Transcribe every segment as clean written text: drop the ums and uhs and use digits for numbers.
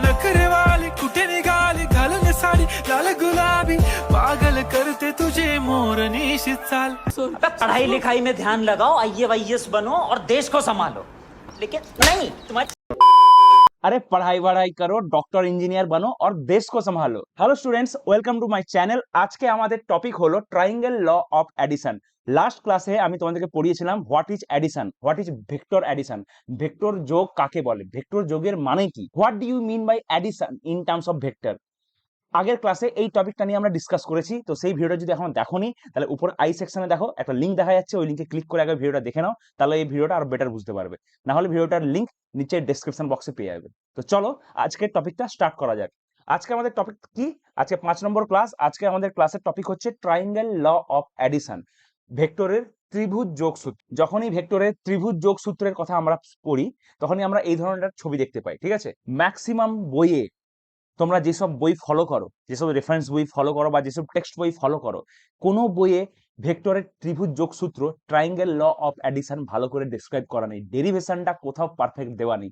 नखरे वाली कुठे निघाली घालून साडी लाल गुलाबी पागल करते तुझे मोरनीशी चाल पढ़ाई लिखाई में ध्यान लगाओ, IAS बनो और देश को संभालो। लेकिन नहीं, तुम्हारे अरे पढ़ाई वढ़ाई करो, डॉक्टर इंजिनियर बनो और देश को संभालो। Hello students, welcome to my channel. আজকে আমাদের টপিক হলো triangle law of addition. Last ক্লাসে আমি তোমাদেরকে পড়িয়েছিলাম what is addition, what is vector addition, vector যোগ কাকে বলে, ভেক্টর যোগের মানে কি, what do you mean by addition in terms of vector. আগের ক্লাসে এই টপিকটা নিয়ে আমরা ডিসকাস করেছি। তো সেই ভিডিওটা যদি এখন দেখোনি তাহলে উপর আই সেকশনে দেখো, একটা লিঙ্ক দেখা যাচ্ছে, ওই লিঙ্কে ক্লিক করে আগে ভিডিওটা দেখে নাও, তাহলে এই ভিডিওটা আরো বেটার বুঝতে পারবে। না হলে ভিডিওটার লিঙ্ক নিচে ডেসক্রিপশন বক্সে পেয়ে যাবে। তো চলো আজকের টপিকটা স্টার্ট করা যাক। আজকে আমাদের টপিক কি? আজকে 5 নম্বর ক্লাস। আজকে আমাদের ক্লাসের টপিক হচ্ছে ট্রায়াঙ্গেল ল অফ অ্যাডিশন, ভেক্টরের ত্রিভুজ যোগসূত্র। যখনই ভেক্টরের ত্রিভুজ যোগসূত্রের কথা আমরা পড়ি তখনই আমরা এই ধরনের ছবি দেখতে পাই, ঠিক আছে? ম্যাক্সিমাম বইয়ে তোমরা যেসব বই ফলো করো, যেসব রেফারেন্স বই ফলো করো বা যেসব টেক্সট বই ফলো করো, কোনো বইয়ে ভেক্টরের ত্রিভুজ যোগসূত্র ট্রায়াঙ্গেল ল অফ অ্যাডিশন ভালো করে ডেসক্রাইব করা নেই, ডেরিভেশনটা কোথাও পারফেক্ট দেওয়া নেই।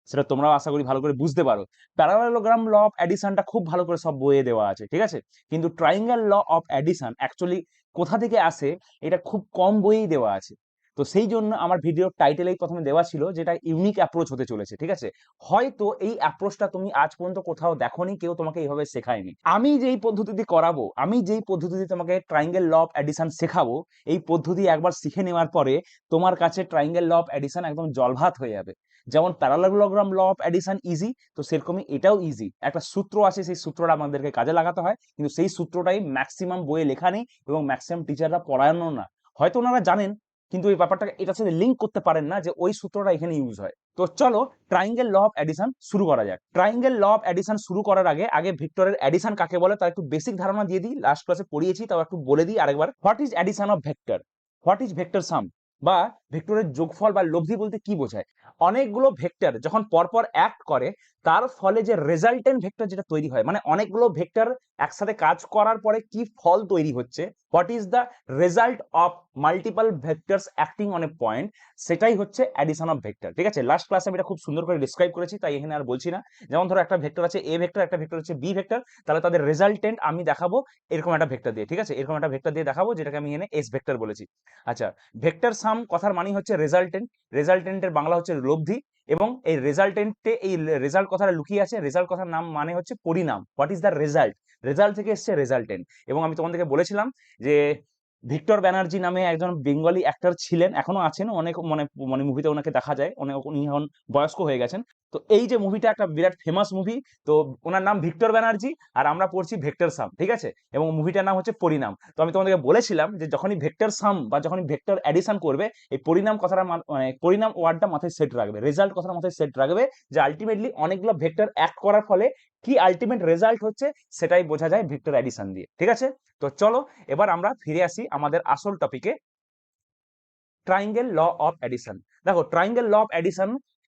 সেটা তোমরাও আশা করি ভালো করে বুঝতে পারো। প্যারালেলোগ্রাম ল অফ অ্যাডিশনটা খুব ভালো করে সব বইয়ে দেওয়া আছে, ঠিক আছে? কিন্তু triangle law of addition actually কোথা থেকে আসে এটা খুব কম বইয়েই দেওয়া আছে। তো সেই জন্য আমার ভিডিওর টাইটেলেই প্রথমে দেওয়া ছিল যেটা ইউনিক অ্যাপ্রোচ হতে চলেছে, ঠিক আছে? হয়তো এই অ্যাপ্রোচটা তুমি আজ পর্যন্ত কোথাও দেখোনি, কেউ তোমাকে এইভাবে শেখায়নি। আমি যেই পদ্ধতিতে করাবো, আমি যেই পদ্ধতিতে তোমাকে ট্রায়াঙ্গেল ল অফ অ্যাডিশন শেখাবো, এই পদ্ধতি একবার শিখে নেওয়ার পরে তোমার কাছে ট্রায়াঙ্গেল ল অফ অ্যাডিশন একদম জলভাত হয়ে যাবে। যেমন parallelogram law of addition easy, তো সেরকমই এটাও ইজি। একটা সূত্র আছে, সেই সূত্রটা আমাদেরকে কাজে লাগাতে হয়, কিন্তু সেই সূত্রটাই ম্যাক্সিমাম বইয়ে লেখা নেই এবং ম্যাক্সিমাম টিচাররা পড়ানো না। হয়তো ওনারা জানেন কিন্তু এই ব্যাপারটাকে এটার সাথে লিঙ্ক করতে পারেন না যে ওই সূত্রটা এখানে ইউজ হয়। তো চলো ট্রায়াঙ্গেল ল অফ অ্যাডিশন শুরু করা যাক। ট্রায়াঙ্গেল ল অফ অ্যাডিশন শুরু করার আগে আগে ভেক্টরের অ্যাডিশন কাকে বলে তার একটু বেসিক ধারণা দিয়ে দিই। লাস্ট ক্লাসে পড়িয়েছি, তাও একটু বলে দিই আরেকবার। What is addition of vector, what is vector sum, বা ভেক্টরের যোগফল বা লব্ধি বলতে কি বোঝায়? অনেকগুলো ভেক্টর যখন পরপর অ্যাক্ট করে তার ফলে যে রেজাল্টেন্ট ভেক্টর যেটা তৈরি হয়, মানে অনেকগুলো ভেক্টর একসাথে কাজ করার পরে কি ফল তৈরি হচ্ছে, what is the result of multiple vectors acting on a point, সেটাই হচ্ছে অ্যাডিশন অফ ভেক্টর, ঠিক আছে? লাস্ট ক্লাসে আমি এটা খুব সুন্দর করে ডিসক্রাইব করেছি, তাই এখানে আর বলছি না। যেমন ধরো একটা ভেক্টর আছে এ ভেক্টর, একটা ভেক্টর হচ্ছে বি ভেক্টর, তাহলে তাদের রেজাল্টেন্ট আমি দেখাবো এরকম একটা ভেক্টর দিয়ে, ঠিক আছে? এরকম একটা ভেক্টর দিয়ে দেখাবো যেটাকে আমি এখানে এস ভেক্টর বলেছি। আচ্ছা, ভেক্টর সাম কথার মানে হচ্ছে রেজাল্টেন্ট, রেজাল্টেন্টের বাংলা হচ্ছে লব্ধি, এবং এই রেজাল্টেন্টে এই রেজাল্ট কথাটা লুকিয়ে আছে। রেজাল্ট কথার নাম মানে হচ্ছে পরিণাম, what is the result, result থেকে এসছে রেজাল্টেন্ট। এবং আমি তোমাদেরকে বলেছিলাম যে ভিক্টর ব্যানার্জি নামে একজন বেঙ্গলি অ্যাক্টর ছিলেন, এখনো আছেন, অনেক মানে মানে মুভিতে ওনাকে দেখা যায়, অনেক উনি এখন বয়স্ক হয়ে গেছেন। তো এই যে মুভিটা একটা বিরাট ফেমাস মুভি, তো ওনার নাম ভিক্টর ব্যানার্জি আর আমরা পড়ছি ভেক্টর সাম, ঠিক আছে? এবং মুভিটার নাম হচ্ছে পরিণাম। তো আমি তোমাদেরকে বলেছিলাম যে যখনই ভেক্টর সাম বা যখনই ভেক্টর অ্যাডিশন করবে, এই পরিণাম কথাটা মানে পরিণাম ওয়ার্ডটা মাথায় সেট রাখবে, রেজাল্ট কথাটা মাথায় সেট রাখবে, যে আলটিমেটলি অনেকগুলো ভেক্টর অ্যাক্ট করার ফলে কি আলটিমেট রেজাল্ট হচ্ছে সেটাই বোঝা যায় ভেক্টর অ্যাডিশন দিয়ে, ঠিক আছে? তো চলো এবার আমরা ফিরে আসি আমাদের আসল টপিকে, ট্রায়াঙ্গেল ল অফ অ্যাডিশন। দেখো ট্রায়াঙ্গেল ল অফ অ্যাডিশন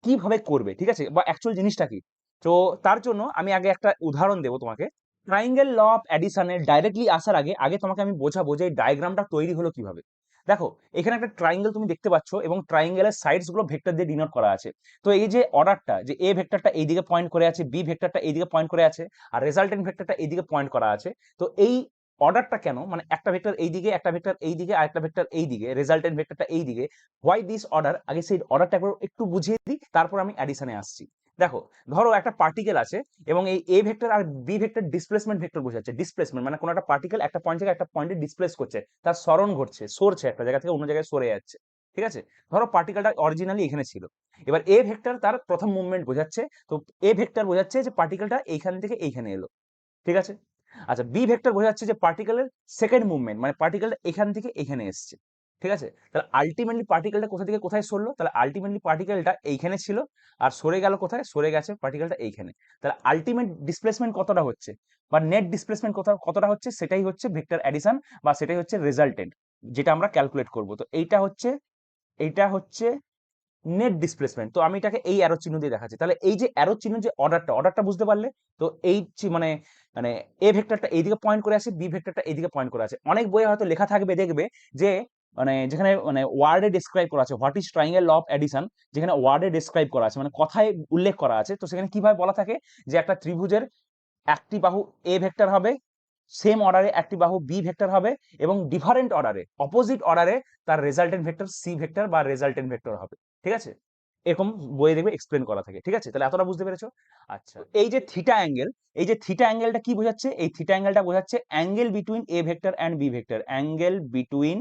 কিভাবে করবে, ঠিক আছে, বা অ্যাকচুয়াল জিনিসটা কি। তো তার জন্য আমি আগে একটা উদাহরণ দেবো তোমাকে। ট্রায়াঙ্গেল ল অফ অ্যাডিশনের ডাইরেক্টলি আসার আগে আগে তোমাকে আমি বোঝাবো যে এই ডায়াগ্রামটা তৈরি হলো কিভাবে। দেখো এখানে একটা ট্রায়াঙ্গেল তুমি দেখতে পাচ্ছ এবং ট্রায়াঙ্গেলের সাইডস গুলো ভেক্টর দিয়ে ডিনোট করা আছে। তো এই যে অর্ডারটা, যে এ ভেক্টরটা এইদিকে পয়েন্ট করে আছে, বি ভেক্টরটা এইদিকে পয়েন্ট করে আছে, আর রেজাল্টেন্ট ভেক্টরটা এইদিকে পয়েন্ট করা আছে। তো এই অর্ডারটা কেন, মানে একটা ভেক্টর এইদিকে, একটা ভেক্টর এইদিকে, আর একটা ভেক্টর এইদিকে, রেজাল্টেন্ট ভেক্টরটা এইদিকে, হোয়াই দিস অর্ডার? আগে সেই অর্ডারটা একটু বুঝিয়ে দিই, তারপর আমি অ্যাডিশনে আসছি। দেখো ধরো একটা পার্টিকেল আছে এবং এই এ ভেক্টর আর বি ভেক্টর ডিসপ্লেসমেন্ট ভেক্টর বোঝাচ্ছে। ডিসপ্লেসমেন্ট মানে কোনো একটা পার্টিকেল একটা পয়েন্ট থেকে একটা পয়েন্টে ডিসপ্লেস করছে, তার সরণ ঘটছে, সরছে, একটা জায়গা থেকে অন্য জায়গায় সরে যাচ্ছে, ঠিক আছে? ধরো পার্টিকেলটা অরিজিনালি এখানে ছিল, এবার এ ভেক্টর তার প্রথম মুভমেন্ট বোঝাচ্ছে, তো এ ভেক্টর বোঝাচ্ছে যে পার্টিকেলটা এইখান থেকে এইখানে এলো, ঠিক আছে? আচ্ছা, বি ভেক্টর বোঝাচ্ছে যে পার্টিকেলের সেকেন্ড মুভমেন্ট, মানে পার্টিকেলটা এখান থেকে এখানে এসছে, ঠিক আছে? তাহলে আলটিমেটলি পার্টিকেলটা কোথা থেকে কোথায় সরলো, তাহলে আলটিমেটলি পার্টিকেলটা এইখানে ছিল আর সরে গেল কোথায়, সরে গেছে পার্টিকেলটা এইখানে। তাহলে আলটিমেট ডিসপ্লেসমেন্ট কতটা হচ্ছে বা নেট ডিসপ্লেসমেন্ট কতটা হচ্ছে, সেটাই হচ্ছে ভেক্টর অ্যাডিশন বা সেটাই হচ্ছে রেজাল্টেন্ট, যেটা আমরা ক্যালকুলেট করব। তো এইটা হচ্ছে নেট ডিসপ্লেসমেন্ট। তো আমি এটাকে এই অ্যারো চিহ্ন দিয়ে দেখাচ্ছি। তাহলে এই যে অ্যারো চিহ্ন, যে অর্ডারটা বুঝতে পারলে? তো এই মানে মানে এ ভেক্টরটা এইদিকে পয়েন্ট করে আছে, বি ভেক্টরটা এইদিকে পয়েন্ট করে আছে। অনেক বইয়ে হয়তো লেখা থাকবে, দেখবে যে মানে যেখানে মানে ওয়ার্ডে ডিসক্রাইব করা আছে what is triangle law of addition, যেখানে ওয়ার্ডে ডিসক্রাইব করা আছে মানে কথায় উল্লেখ করা আছে, তো সেখানে কিভাবে বলা থাকে যে একটা ত্রিভুজের একটি বাহু এ ভেক্টর হবে, সেম অর্ডারে একটি বাহু বি ভেক্টর হবে, এবং ডিফারেন্ট অর্ডারে অপোজিট অর্ডারে তার রেজাল্টেন্ট ভেক্টর সি ভেক্টর বা রেজাল্টেন্ট ভেক্টর হবে। ঠিক আছে, এরকম বইয়ে দেখবে এক্সপ্লেন করা থাকে। ঠিক আছে, তাহলে এতটা বুঝতে পেরেছো? আচ্ছা, এই যে থিটা অ্যাঙ্গেল, এই যে থিটা অ্যাঙ্গেলটা কি বোঝাচ্ছে? এই থিটা অ্যাঙ্গেলটা বোঝাচ্ছে angle between A vector and B vector, angle between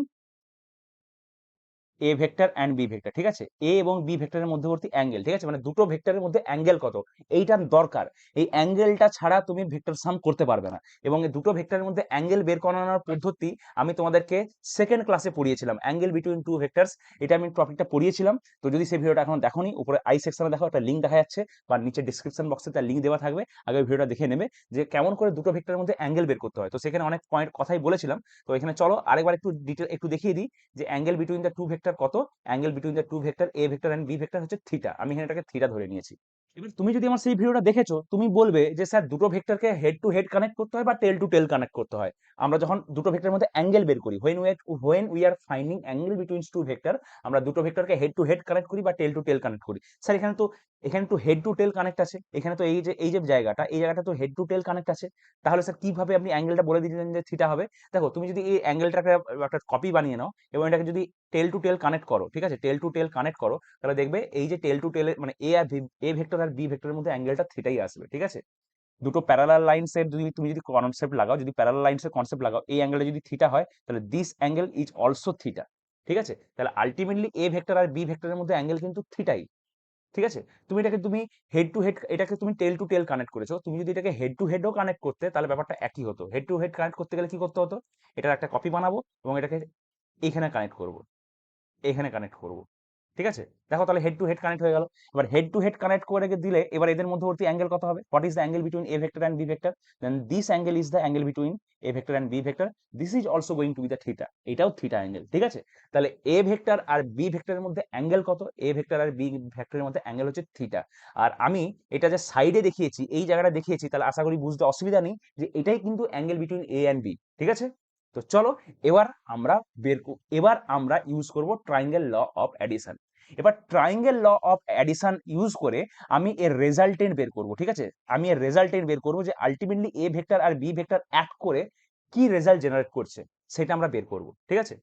A vector and B vector. ঠিক আছে, এ এবং বি ভেক্টরের মধ্যবর্তী অ্যাঙ্গেল। ঠিক আছে, মানে দুটো ভেক্টরের মধ্যে অ্যাঙ্গেল কত, এইটার দরকার। এই অ্যাঙ্গেলটা ছাড়া তুমি ভেক্টর সাম করতে পারবে না। এবং এই দুটো ভেক্টরের মধ্যে অ্যাঙ্গেল বের করানোর পদ্ধতি আমি তোমাদেরকে সেকেন্ড ক্লাসে পড়িয়েছিলাম, অ্যাঙ্গেল বিটুইন টু ভেক্টরস। এটা আমি টপিকটা পড়িয়েছিলাম। তো যদি সেই ভিডিওটা এখন দেখোনি, উপরে আই সেকশনে দেখো, একটা লিঙ্ক দেখা যাচ্ছে, বা নিচে ডিসক্রিপশন বক্সে তার লিঙ্ক দেওয়া থাকবে, আগে ওই ভিডিওটা দেখে নেবে যে কেমন করে দুটো ভেক্টরের মধ্যে অ্যাঙ্গেল বের করতে হয়। তো সেখানে অনেক পয়েন্ট কথাই বলেছিলাম। তো এখানে চলো আরেকবার একটু ডিটেল একটু দেখিয়ে দিই যে angle between the two vector কত। Angle between the two vector A vector and B vector হচ্ছে থিটা। আমি এখানে এটাকে থিটা ধরে নিয়েছি। এবার তুমি যদি আমার সেই ভিডিওটা দেখেছো, তুমি বলবে যে স্যার দুটো ভেক্টরকে হেড টু হেড কানেক্ট করতে হয় বা টেল টু টেল কানেক্ট করতে হয়। আমরা যখন দুটো ভেক্টরের মধ্যে অ্যাঙ্গেল বের করি, when we are finding angle between two vector, আমরা দুটো ভেক্টরকে হেড টু হেড কানেক্ট করি বা টেল টু টেল কানেক্ট করি। স্যার এখানে তো হেড টু টেল কানেক্ট আছে, এখানে তো এই যে জায়গাটা, এই জায়গাটা তো হেড টু টেল কানেক্ট আছে, তাহলে স্যার কিভাবে আপনি অ্যাঙ্গেলটা বলে দিলেন যে থিটা হবে? দেখো, তুমি যদি এই অ্যাঙ্গেলটাকে একটা কপি বানিয়ে নাও এবং এটাকে যদি টেল টু টেল কানেক্ট করো, ঠিক আছে, টেল টু টেল কানেক্ট করো, তাহলে দেখবে এই যে টেল টু টেল মানে এ ভেক্টর আর বি ভেক্টরের মধ্যে অ্যাঙ্গেলটা থিটাই আসবে। ঠিক আছে, দুটো প্যারালাল লাইনস এর যদি তুমি যদি কনসেপ্ট লাগাও, যদি প্যারালাল লাইনস এর কনসেপ্ট লাগাও, এই অ্যাঙ্গেলটা যদি থিটা হয়, তাহলে this angle is also theta. ঠিক আছে, তাহলে আলটিমেটলি এ ভেক্টর আর বি ভেক্টরের মধ্যে অ্যাঙ্গেল কিন্তু থিটাই। ঠিক আছে, তুমি হেড টু হেড, এটাকে তুমি টেল টু টেল কানেক্ট করেছো, তুমি যদি এটাকে হেড টু হেডও কানেক্ট করতে, তাহলে ব্যাপারটা একই হতো। হেড টু হেড কানেক্ট করতে গেলে কি করতে হতো? এটার একটা কপি বানাবো এবং এটাকে এখানে কানেক্ট করব, এখানে কানেক্ট করব। ঠিক আছে, দেখো তাহলে হেড টু হেড কানেক্ট হয়ে গেল। এবার হেড টু হেড কানেক্ট করে দিলে এবার এদের মধ্যবর্তী অ্যাঙ্গেল কত হবে? What is the angle between A vector and B vector? Then this angle is the angle between A vector and B vector, this is also going to be the theta, এটাও theta angle. ঠিক আছে, তাহলে এ vector আর B ভেক্টরের মধ্যে angle কত? এ vector আর B ভেক্টরের মধ্যে অ্যাঙ্গেল হচ্ছে থিটা। আর আমি এটা যে সাইডে দেখিয়েছি, এই জায়গাটা দেখিয়েছি, তাহলে আশা করি বুঝতে অসুবিধা নেই যে এটাই কিন্তু angle between A and B. ঠিক আছে, তো চলো এবার আমরা ইউজ করব ট্রায়াঙ্গেল ল অফ অ্যাডিশন। এবার triangle law of addition use করে আমি এর রেজাল্টেন্ট বের করব। ঠিক আছে, আমি এর রেজাল্টেন্ট বের করব যে আলটিমেটলি এ ভেক্টর আর বি ভেক্টর অ্যাড করে কি রেজাল্ট জেনারেট করছে, সেটা আমরা বের করব। ঠিক আছে,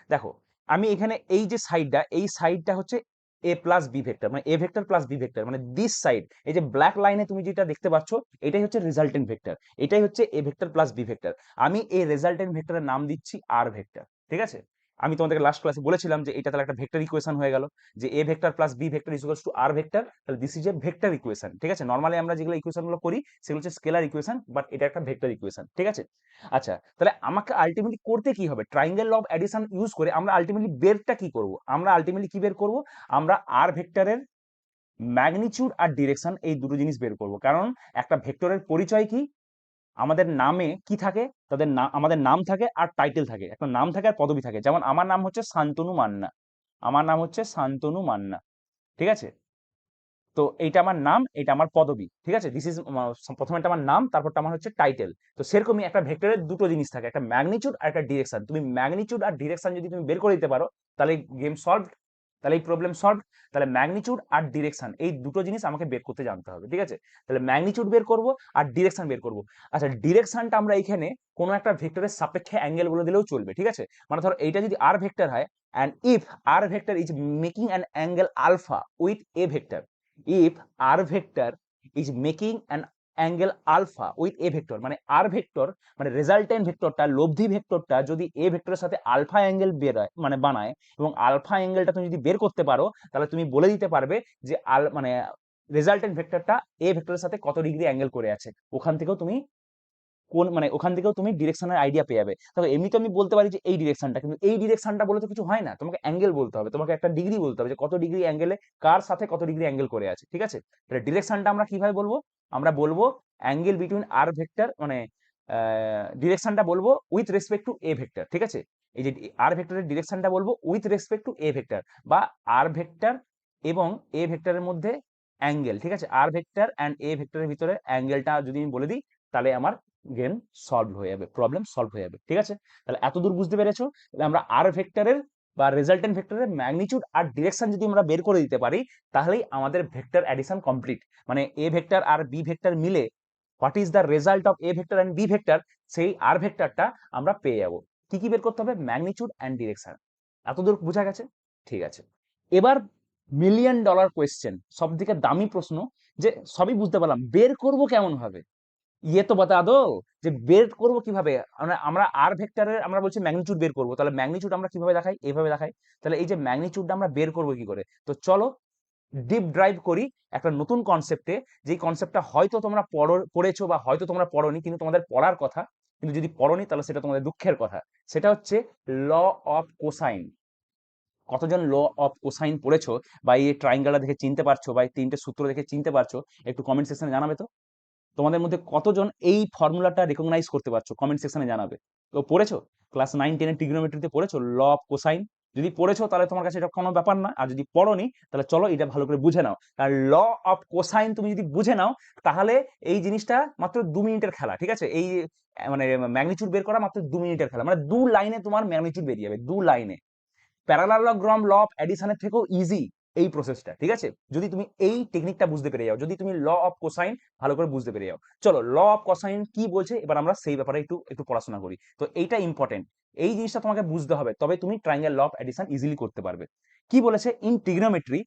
দেখো আমি এখানে এই যে সাইডটা, এই সাইডটা হচ্ছে এ প্লাস বি ভেক্টর, মানে A vector plus B vector, মানে দিস সাইড, এই যে ব্ল্যাক লাইনে তুমি যেটা দেখতে পাচ্ছ, এটাই হচ্ছে রেজাল্টেন্ট ভেক্টর, এটাই হচ্ছে A vector plus B vector. আমি এই রেজাল্টেন্ট ভেক্টরের নাম দিচ্ছি আর ভেক্টর। ঠিক আছে, আমি তোমাদেরকে লাস্ট ক্লাসে বলেছিলাম যে এটা তাহলে একটা ভেক্টর ইকুয়েশন হয়ে গেল, যে A vector plus B vector equals to R vector, তাহলে this is A vector equation. ঠিক আছে, নরমালি আমরা যেগুলো ইকুয়েশন গুলো করি সেগুলো হচ্ছে স্কেলার ইকুয়েশন, বাট এটা একটা ভেক্টর ইকুয়েশন। ঠিক আছে, আচ্ছা, তাহলে আমাকে আলটিমেটলি করতে কি হবে? Triangle law of addition use করে আমরা আলটিমেটলি বেরটা কি করব? আমরা আলটিমেটলি কি বের করব? আমরা আর ভেক্টরের ম্যাগনিটিউড আর ডিরেকশন, এই দুটো জিনিস বের করব। কারণ একটা ভেক্টরের পরিচয় কি? আমাদের নামে কি থাকে? আমাদের নাম থাকে আর টাইটেল থাকে, একটা নাম থাকে আর পদবি থাকে। যেমন আমার নাম হচ্ছে শান্তনু মান্না, আমার নাম হচ্ছে শান্তনু মান্না। ঠিক আছে, তো এইটা আমার নাম, এটা আমার পদবি। ঠিক আছে, দিস ইজ প্রথমে আমার নাম, তারপরটা আমার হচ্ছে টাইটেল। তো সেরকমই একটা ভেক্টরের দুটো জিনিস থাকে, একটা ম্যাগনিটিউড আর একটা ডিরেকশন। তুমি ম্যাগনিটিউড আর ডিরেকশন যদি তুমি বের করে দিতে পারো, তাহলে গেম সলভ, তাহলে এই প্রবলেম সলভ। তাহলে ম্যাগনিটিউড আর ডিরেকশন, এই দুটো জিনিস আমাকে বের করতে জানতে হবে। ঠিক আছে, তাহলে ম্যাগনিটিউড বের করব আর ডিরেকশন বের করব। আচ্ছা, ডিরেকশনটা আমরা এখানে কোনো একটা ভেক্টরের সাপেক্ষে অ্যাঙ্গেল বলে দিলেও চলবে। ঠিক আছে, মানে ধরো এইটা যদি আর ভেক্টর হয়, and if r vector is making an angle alpha with a vector, if r vector is making an angle alpha with a vector, মানে r vector মানে রেজাল্টেন্ট ভেক্টরটা, লব্ধি ভেক্টরটা যদি a ভেক্টরের সাথে আলফা অ্যাঙ্গেল বেরোয় মানে বানায়, এবং আলফা অ্যাঙ্গেলটা তুমি যদি বের করতে পারো, তাহলে তুমি বলে দিতে পারবে যে মানে রেজাল্টেন্ট ভেক্টরটা a ভেক্টরের সাথে কত ডিগ্রি অ্যাঙ্গেল করে আছে। ওখান থেকেও তুমি ডিরেকশনের আইডিয়া পেয়ে যাবে। তবে এমনিতে আমি বলতে পারি যে এই ডিরেকশনটা, কিন্তু এই ডিরেকশনটা বলে তো কিছু হয় না, তোমাকে অ্যাঙ্গেল বলতে হবে, তোমাকে একটা ডিগ্রি বলতে হবে যে কত ডিগ্রি অ্যাঙ্গেলে কার সাথে কত ডিগ্রি অ্যাঙ্গেল করে আছে। ঠিক আছে, তাহলে ডিরেকশনটা আমরা কিভাবে বলবো? আমরা বলবো অ্যাঙ্গেল বিটুইন আর ভেক্টর, মানে ডিরেকশনটা বলবো with respect to A vector. ঠিক আছে, এই যে আর ভেক্টরের ডিরেকশনটা বলবো with respect to A vector, বা আর ভেক্টর এবং এ ভেক্টরের মধ্যে অ্যাঙ্গেল। ঠিক আছে, আর ভেক্টর অ্যান্ড এ ভেক্টরের ভিতরে অ্যাঙ্গেলটা যদি আমি বলে দিই, তাহলে আমার গেম সলভ হয়ে যাবে, প্রবলেম সলভ হয়ে যাবে। ঠিক আছে, তাহলে এতদূর বুঝতে পেরেছো? তাহলে আমরা আর ভেক্টরের বা রেজাল্টেন্ট ভেক্টরের ম্যাগনিটিউড আর ডিরেকশন যদি আমরা বের করে দিতে পারি, তাহলেই আমাদের ভেক্টর অ্যাডিশন কমপ্লিট। মানে এ ভেক্টর আর বি ভেক্টর মিলে what is the result of A vector and B vector, সেই আর ভেক্টরটা আমরা পেয়ে যাবো। কি কি বের করতে হবে? Magnitude and direction. এতদূর বোঝা গেছে? ঠিক আছে, এবার মিলিয়ন ডলার কোয়েশ্চেন, সব থেকে দামি প্রশ্ন, যে সবই বুঝতে পারলাম, বের করব কেমন ভাবে, ইয়ে তো বাতা দো, যে বের করব কিভাবে। আমরা আর ভেক্টরের আমরা বলছি ম্যাগনিটিউড বের করব, তাহলে ম্যাগনিটিউড আমরা কিভাবে দেখাই? এইভাবে দেখাই। তাহলে এই যে ম্যাগনিটিউডটা আমরা বের করব কি করে, তো চলো ডিপ ড্রাইভ করি একটা নতুন কনসেপ্টে, যেই কনসেপ্টটা হয়তো তোমরা পড়েছো বা হয়তো তোমরা পড়োনি, কিন্তু তোমাদের পড়ার কথা, কিন্তু যদি পড়োনি তাহলে সেটা তোমাদের দুঃখের কথা। সেটা হচ্ছে ল অফ কোসাইন। কতজন ল অফ কোসাইন পড়েছো, বা এই ট্রাইঙ্গেলটা দেখে চিনতে পারছো, বা এই তিনটে সূত্র দেখে চিনতে পারছো? একটু কমেন্ট সেকশনে জানাবে তো। তোমাদের মধ্যে কতজন এই ফর্মুলাটা রেকগনাইজ করতে পারছো, কমেন্ট সেকশনে জানাবে। তো পড়েছো ক্লাস 9-10 ট্রিগনোমেট্রিতে পড়েছো ল অফ কোসাইন? যদি পড়েছো তাহলে তোমার কাছে এটা কোনো ব্যাপার না, আর যদি পড়োনি তাহলে চলো এটা ভালো করে বুঝে নাও। কারণ ল অফ কোসাইন তুমি যদি বুঝে নাও, তাহলে এই জিনিসটা মাত্র 2 মিনিটের খেলা। ঠিক আছে, এই মানে ম্যাগনিটিউড বের করা মাত্র 2 মিনিটের খেলা, মানে 2 লাইনে তোমার ম্যাগনিটিউড বেরিয়ে যাবে, 2 লাইনে। প্যারালালোগ্রাম ল অফ এডিশনের থেকেও ইজি এই প্রসেসটা। ঠিক আছে, যদি তুমি এই টেকনিকটা বুঝতে পেরে যাও, যদি তুমি ল অফ কোসাইন ভালো করে বুঝতে পেরে যাও। চলো ল অফ কোসাইন কি বলছে এবার আমরা সেই ব্যাপারে একটু একটু পড়াশোনা করি। তো এইটা ইম্পর্টেন্ট, এই জিনিসটা তোমাকে বুঝতে হবে, তবে তুমি triangle law of addition easily করতে পারবে। কি বলেছে? ইন ট্রিগনোমেট্রি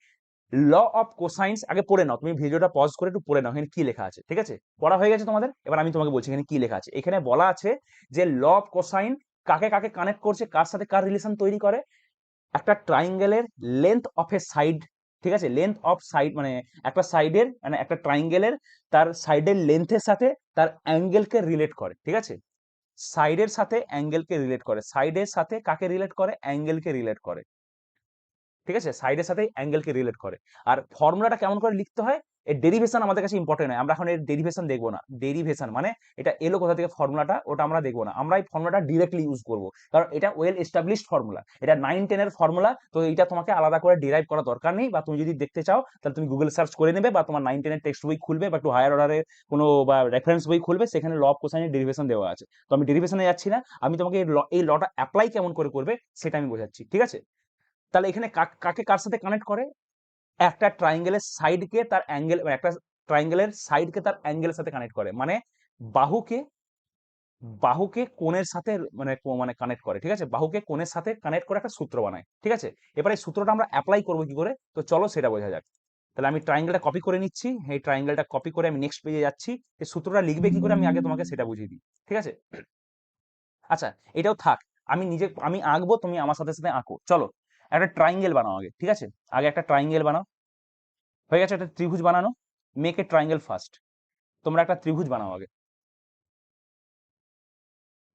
ল অফ কোসাইন্স, আগে পড়ে নাও, তুমি ভিডিওটা পজ করে একটু পড়ে নাও এখানে কি লেখা আছে। ঠিক আছে, পড়া হয়ে গেছে তোমাদের? এবার আমি তোমাকে বলছি এখানে কি লেখা আছে। এখানে বলা আছে যে ল অফ কোসাইন কাকে কাকে কানেক্ট করছে, কার সাথে কার রিলেশন তৈরি করে। একটা ট্রাইঙ্গেলের লেন্থ অফ এ সাইড, ঠিক আছে, লেন্থ অফ সাইড মানে একটা সাইডের, মানে একটা ট্রাইঙ্গেলের তার সাইডের লেন্থের সাথে তার অ্যাঙ্গেলকে রিলেট করে। ঠিক আছে, সাইডের সাথে অ্যাঙ্গেলকে রিলেট করে, সাইডের সাথে কাকে রিলেট করে? অ্যাঙ্গেলকে রিলেট করে। ঠিক আছে, সাইডের সাথে অ্যাঙ্গেলকে রিলেট করে। আর ফর্মুলাটা কেমন করে লিখতে হয়, এর ডেরিভেশন আমাদের কাছে ইম্পর্টেন্ট নয়, আমরা এখন এর ডেরিভেশন দেখবো না। ডেরিভেশন মানে এটা এলো কোথা থেকে ফর্মুলাটা, ওটা আমরা দেখবো না, আমরা এই ফর্মুলাটা ডিরেক্টলি ইউজ করবো, কারণ এটা ওয়েল এস্টাবলিশড ফর্মুলা, এটা 9-10 এর ফর্মুলা। তো এটা তোমাকে আলাদা করে ডিরাইভ করা দরকার নেই, বা তুমি যদি দেখতে চাও তাহলে তুমি গুগল সার্চ করে নেবে, বা তোমার 9-10 এর টেক্সট বই খুলবে, বা একটু হায়ার অর্ডারের কোনো বা রেফারেন্স বই খুলবে, সেখানে ল অফ কোসাইনের ডেরিভেশন দেওয়া আছে। তো আমি ডেরিভেশনে যাচ্ছি না, আমি তোমাকে এই লটা অ্যাপ্লাই কেমন করে করবে সেটা আমি বোঝাচ্ছি। ঠিক আছে, তাহলে এখানে কাকে কার সাথে কানেক্ট করে? একটা ট্রাইঙ্গেলের সাইডকে তার অ্যাঙ্গেল, একটা ট্রাইঙ্গেলের সাইডকে তার অ্যাঙ্গেলের সাথে কানেক্ট করে, মানে বাহুকে বাহুকে কোণের সাথে মানে মানে কানেক্ট করে। ঠিক আছে, বাহুকে কোণের সাথে কানেক্ট করে একটা সূত্র বানায়। ঠিক আছে, এবার এই সূত্রটা আমরা অ্যাপ্লাই করবো কি করে, তো চলো সেটা বোঝা যাক। তাহলে আমি ট্রাইঙ্গেলটা কপি করে নিচ্ছি, এই ট্রাইঙ্গেলটা কপি করে আমি নেক্সট পেজে যাচ্ছি। এই সূত্রটা লিখবে কি করে আমি আগে তোমাকে সেটা বুঝিয়ে দিই। ঠিক আছে, আচ্ছা এটাও থাক, আমি আঁকবো, তুমি আমার সাথে সাথে আঁকো। চলো একটা ট্রাইঙ্গেল বানাও আগে। ঠিক আছে, আগে একটা ট্রাইঙ্গেল বানাও। হয়ে গেছে, একটা ত্রিভুজ বানানো। Make a triangle first. তোমরা একটা ত্রিভুজ বানাও আগে,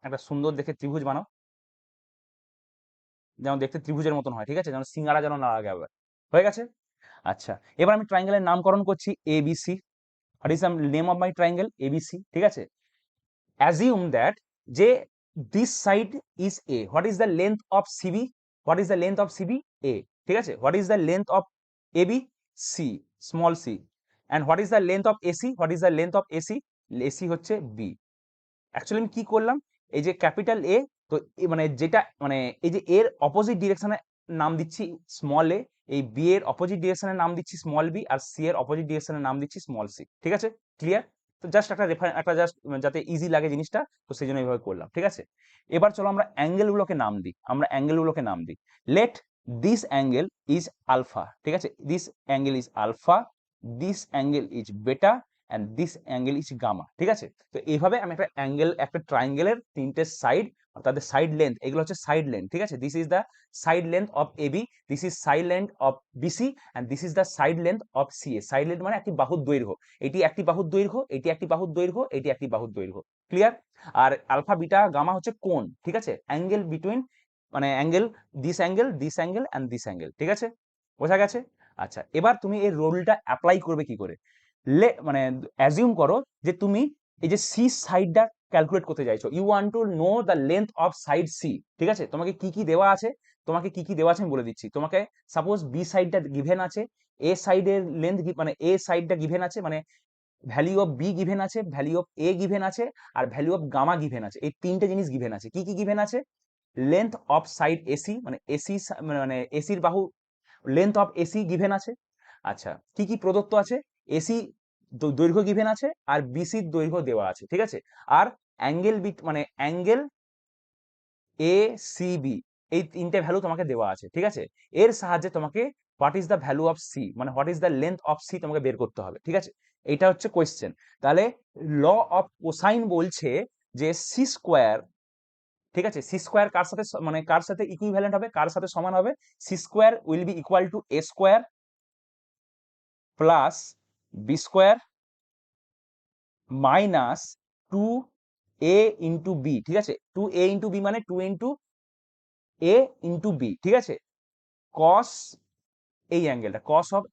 একটা সুন্দর দেখে ত্রিভুজ বানাও, যেমন দেখতে ত্রিভুজের মতন হয়। ঠিক আছে, যেমন সিঙ্গারা যেন না লাগে আবার। হয়ে গেছে, আচ্ছা এবার আমি ট্রাইঙ্গেলের নামকরণ করছি ABC. What is the name of my triangle? ABC. ঠিক আছে, অ্যাজিউম দ্যাট যে this side is A, what is the length of CB? What is the length of CB? A. ঠিক আছে, what is the length of AB? C, small C. And what is the length of AC? What is the length of AC? AC হচ্ছে B. Actually আমি কি করলাম, এই যে capital A, তো মানে যেটা মানে এই যে এর অপোজিট ডিরেকশনে নাম দিচ্ছি স্মল এ, এই বি এর অপোজিট ডিরেকশনের নাম দিচ্ছি স্মল বি, আর সি এর অপোজিট ডিরেকশনের নাম দিচ্ছি স্মল সি। ঠিক আছে, ক্লিয়ার? তো জাস্ট একটা জাস্ট যাতে ইজি লাগে জিনিসটা, তো সেই জন্য এইভাবে করলাম। ঠিক আছে, এবার চলো আমরা অ্যাঙ্গেলগুলোকে নাম দিই, let this angle is alpha. ঠিক আছে, this angle is alpha, this angle is beta, and this angle is gamma. ঠিক আছে, তো এইভাবে আমি একটা অ্যাঙ্গেল, একটা ট্রাইঙ্গেলের তিনটে সাইড, তাদের সাইড লেন্থ, এগুলো হচ্ছে সাইড লেন্থ। ঠিক আছে, this is the side length of AB, this is side length of BC, and this is the side length of CA. Side length মানে একটি বাহুর দৈর্ঘ্য, এটি একটি বাহুর দৈর্ঘ্য, এটি একটি বাহুর দৈর্ঘ্য, এটি একটি বাহুর দৈর্ঘ্য। ক্লিয়ার? আর আলফা বিটা গামা হচ্ছে কোণ। ঠিক আছে, অ্যাঙ্গেল বিটুইন, মানে angle, this angle, this angle and this angle. ঠিক আছে, বোঝা গেছে? আচ্ছা এবার তুমি এই রুলটা অ্যাপ্লাই করবে কি করে, মানে অ্যাজিউম করো যে তুমি এই যে সি সাইডটা ক্যালকুলেট করতে চাইছো, you want to know the length of side C. ঠিক আছে, তোমাকে কি কি দেওয়া আছে, আমি বলে দিচ্ছি তোমাকে। সাপোজ বি সাইডটা গিভেন আছে, এ সাইডের লেন্থ মানে এ সাইডটা গিভেন আছে, মানে ভ্যালু অফ বি গিভেন আছে, ভ্যালু অফ এ গিভেন আছে, আর ভ্যালু অফ গামা গিভেন আছে। এই তিনটে জিনিস গিভেন আছে। কি কি গিভেন আছে? লেন্থ অফ সাইড এসি, মানে এসি মানে এসির বাহু লেন্থ অফ এসি গিভেন আছে। আচ্ছা, কি কি প্রদত্ত আছে? এসি দৈর্ঘ্য গিভেন আছে, আর বিসির দৈর্ঘ্য দেওয়া আছে, ঠিক আছে। আর অ্যাঙ্গেল বিট মানে অ্যাঙ্গেল এ সি বি, এই তিনটে ভ্যালু তোমাকে দেওয়া আছে, ঠিক আছে। এর সাহায্যে তোমাকে what is the value of C, মানে what is the length of C তোমাকে বের করতে হবে, ঠিক আছে। এটা হচ্ছে কোয়েশ্চেন। তাহলে ল অফ কোসাইন বলছে যে সি স্কোয়ার, ঠিক আছে, সি স্কোয়ার কার সাথে মানে কার সাথে ইকুইভ্যালেন্ট হবে, কার সাথে সমান হবে? C square will be equal to A square plus B square minus two A into B, ঠিক আছে। টু এ ইন্টু বি মানে two into A into B, ঠিক আছে। কস এই অ্যাঙ্গেলটা, কস অফ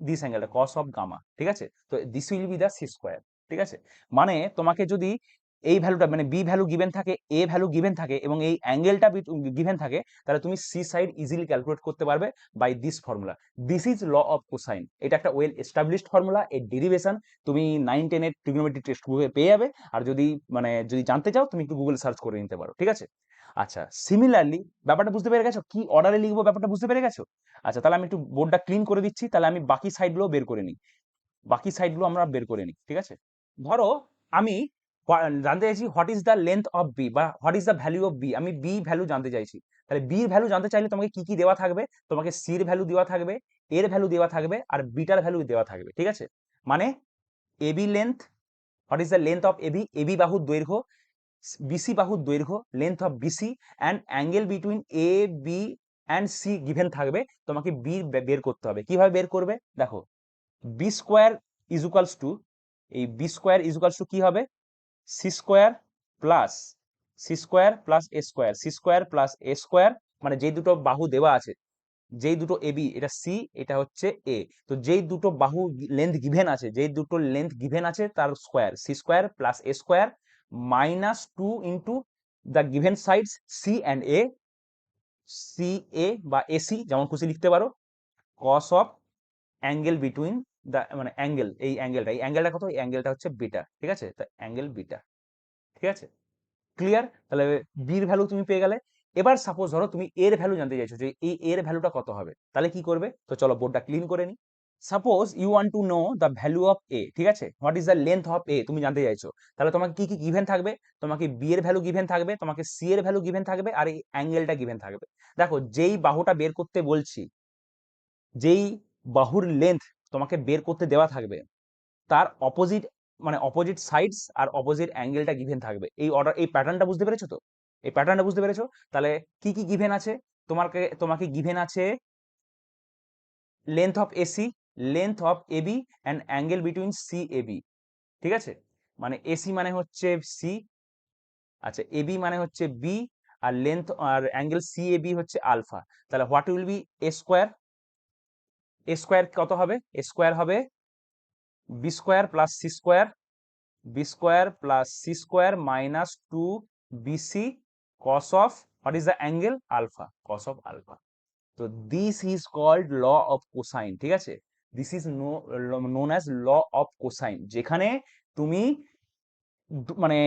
দিস অ্যাঙ্গেলটা, কস অফ গামা, ঠিক আছে। তো this will be the C square, ঠিক আছে। মানে তোমাকে যদি এই ভ্যালুটা মানে বি ভ্যালু গিভেন থাকে, এ ভ্যালু গিভেন থাকে এবং এই অ্যাঙ্গেলটা গিভেন থাকে, তাহলে তুমি সি সাইড ইজিলি ক্যালকুলেট করতে পারবে by this formula. This is law of cosine. এটা একটা ওয়েল এস্টাবলিশড ফর্মুলা, এর ডেরিভেশন তুমি 9-10 এর ট্রিগনোমেট্রি টেক্সট বুকে পেয়ে যাবে। আর যদি মানে যদি জানতে চাও তুমি একটু গুগল সার্চ করে নিতে পারো, ঠিক আছে। আচ্ছা, সিমিলারলি ব্যাপারটা বুঝতে পেরে গেছো, কি অর্ডারে লিখবো ব্যাপারটা বুঝতে পেরে গেছো? আচ্ছা, তাহলে আমি একটু বোর্ডটা ক্লিন করে দিচ্ছি, তাহলে আমি বাকি সাইডগুলো বের করে নিই, বাকি সাইডগুলো আমরা বের করে নিই, ঠিক আছে। ধরো আমি জানতে চাইছি what is the length of B বা what is the value of B, আমি বি ভ্যালু জানতে চাইছি। তাহলে বি ভ্যালু জানতে চাইলে তোমাকে কি কি দেওয়া থাকবে? তোমাকে সির ভ্যালু দেওয়া থাকবে, এর ভ্যালু দেওয়া থাকবে, আর বিটার ভ্যালু দেওয়া থাকবে, ঠিক আছে। মানে AB length, what is the length of AB, AB বাহুর দৈর্ঘ্য, বিসি বাহুর দৈর্ঘ্য, length of BC, and angle between A B and C given থাকবে। তোমাকে বি বের করতে হবে। কিভাবে বের করবে? দেখো, B square is equals to, এই B square is equals to কি হবে? C square plus C square plus A square, C square plus A square, মানে যেই দুটো বাহু দেওয়া আছে, যেই দুটো এবি, এটা সি, এটা হচ্ছে এ, তো যেই দুটো বাহু লেন্থ গিভেন আছে, যেই দুটো লেন্থ গিভেন আছে তার square, C square plus A square minus two into the given sides C and A, C A বা এসি যেমন খুশি লিখতে পারো, cos of angle between the মানে অ্যাঙ্গেল, এই অ্যাঙ্গেলটা, এই অ্যাঙ্গেলটা কত? এই অ্যাঙ্গেলটা হচ্ছে বিটা, ঠিক আছে। তো অ্যাঙ্গেল বিটা, ঠিক আছে, ক্লিয়ার। তাহলে বির ভ্যালু তুমি পেয়ে গেলে। এবার সাপোজ ধরো তুমি এর ভ্যালু জানতে চাইছো যে এই এর ভ্যালুটা কত হবে, তাহলে কি করবে? তো চলো বোর্ডটা ক্লিন করে নি। Suppose you want to know the value of A, ঠিক আছে, what is the length of A তুমি জানতে চাইছো। তাহলে তোমাকে কি কি গিভেন থাকবে? তোমাকে বি এর ভ্যালু গিভেন থাকবে, তোমাকে সি এর ভ্যালু গিভেন থাকবে, আর এই অ্যাঙ্গেলটা গিভেন থাকবে। দেখো, যেই বাহুটা বের করতে বলছি, যেই বাহুর লেন্থ তোমাকে বের করতে দেওয়া থাকবে, তার অপোজিট মানে opposite sides are opposite অ্যাঙ্গেলটা given থাকবে। এই অর্ডার, এই প্যাটার্নটা বুঝতে পেরেছো তো? এই প্যাটার্নটা বুঝতে পেরেছো? তাহলে কি কি গিভেন আছে? তোমাকে তোমাকে গিভেন আছে length of AC, length of AB and angle between C AB, ঠিক আছে। মানে এসি মানে হচ্ছে সি, আচ্ছা, এবি মানে হচ্ছে বি, আর লেন্থ আর অ্যাঙ্গেল সি এবি হচ্ছে আলফা। তাহলে what will be A square? A square কত হবে? এ স্কোয়ার হবে B square plus C square, B square plus C square minus two BC cos of what is the angle? Alpha, cos of alpha. তো this is called law of cosine, ঠিক আছে। This is known as law of cosine, যেখানে তুমি মানে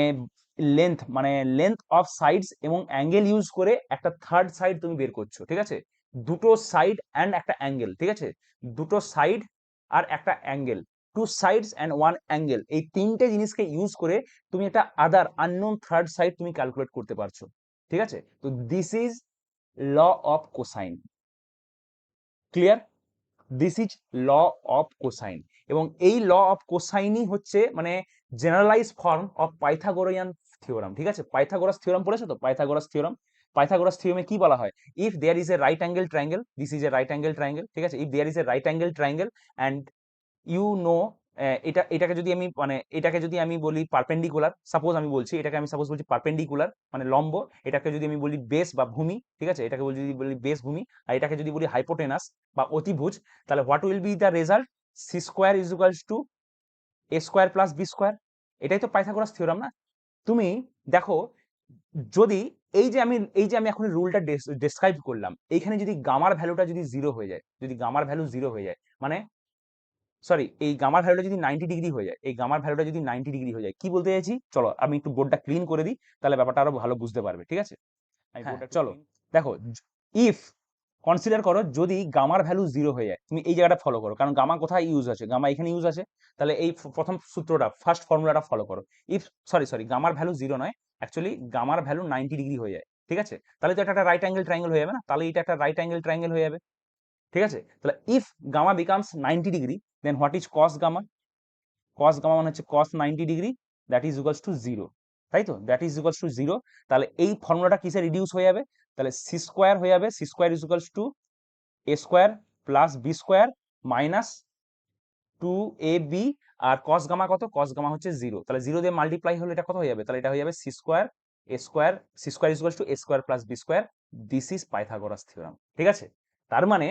length মানে length of sides এবং angle use করে একটা থার্ড সাইড তুমি বের করছো, ঠিক আছে। দুটো সাইড অ্যান্ড একটা অ্যাঙ্গেল, ঠিক আছে, দুটো সাইড আর একটা angle, two sides and one angle, এই তিনটে জিনিসকে ইউজ করে তুমি একটা আদার আননোন থার্ড সাইড তুমি ক্যালকুলেট করতে পারছো, ঠিক আছে। তো this is law of cosine, clear? This is law of cosine. এবং এই ল অফ কোসাইনই হচ্ছে মানে generalise form of Pythagorean theorem, ঠিক আছে। পাইথাগোরাস থিওরাম পড়েছো তো? পাইথাগোরাস থিওরাম, পাইথাগোরাস থিওরামে কি বলা হয়? If there is a right angle triangle, this is a right angle triangle, ঠিক আছে। If there is a right angle triangle and you know, এটাকে যদি আমি মানে এটাকে যদি আমি বলি পারপেন্ডিকুলার, সাপোজ আমি বলছি এটাকে, আমি সাপোজ বলছি পারপেন্ডিকুলার মানে লম্ব, এটাকে যদি আমি বলি বেস বা ভূমি, ঠিক আছে, এটাকে যদি বলি বেস ভূমি, আর এটাকে যদি বলি হাইপোটেনাস বা অতিভুজ, তাহলে what will be the result? C square is equals to A square plus B square. এটাই তো পাইথাগোরাস থিওরাম না? তুমি দেখো, যদি এই যে আমি এখন রুলটা ডেসক্রাইব করলাম, এইখানে যদি গামার ভ্যালুটা যদি জিরো হয়ে যায়, যদি গামার ভ্যালু জিরো হয়ে যায়, মানে সরি, এই গামার ভ্যালুটা যদি 90 ডিগ্রি হয়ে যায়, এই গামার ভ্যালুটা যদি 90 ডিগ্রি হয়ে যায়, কি বলতে চাইছি চলো আমি একটু বোর্ডটা ক্লিন করে দিই, তাহলে ব্যাপারটা আরো ভালো বুঝতে পারবে, ঠিক আছে। চলো দেখো, ইফ কনসিডার করো যদি গামার ভ্যালু 0 হয়ে যায়, তুমি এই জায়গাটা ফলো করো, কারণ গামা কোথায় ইউজ আছে, গামা এখানে ইউজ আছে। তাহলে এই প্রথম সূত্রটা, ফার্স্ট ফর্মুলাটা ফলো করো। ইফ সরি গামার ভ্যালু 0 নয়, অ্যাকচুয়ালি গামার ভ্যালু 90 ডিগ্রি হয়ে যায়, ঠিক আছে? তাহলে তো এটা একটা রাইট অ্যাঙ্গেল ট্রায়াঙ্গেল হয়ে যাবে না, তাহলে এটা একটা রাইট অ্যাঙ্গেল ট্রায়াঙ্গেল হয়ে যাবে, ঠিক আছে? তাহলে if gamma becomes 90 degree, then what is cos gamma? Cos gamma মানে হচ্ছে cos 90 degree, that is equals to 0, তাই তো? That is equals to 0। তাহলে এই ফর্মুলাটা কিসে রিডিউস হয়ে যাবে? তাহলে সি স্কোয়ার হয়ে যাবে, C square is equals to A square plus B square minus 2ab। আর কস গামা কত? কস গামা হচ্ছে 0, তাহলে 0 দিয়ে মাল্টিপ্লাই হলে এটা কত হয়ে যাবে? তাহলে এটা হয়ে যাবে C square A square, C square is equals to A square plus B square. This is Pythagoras theorem, ঠিক আছে? তার মানে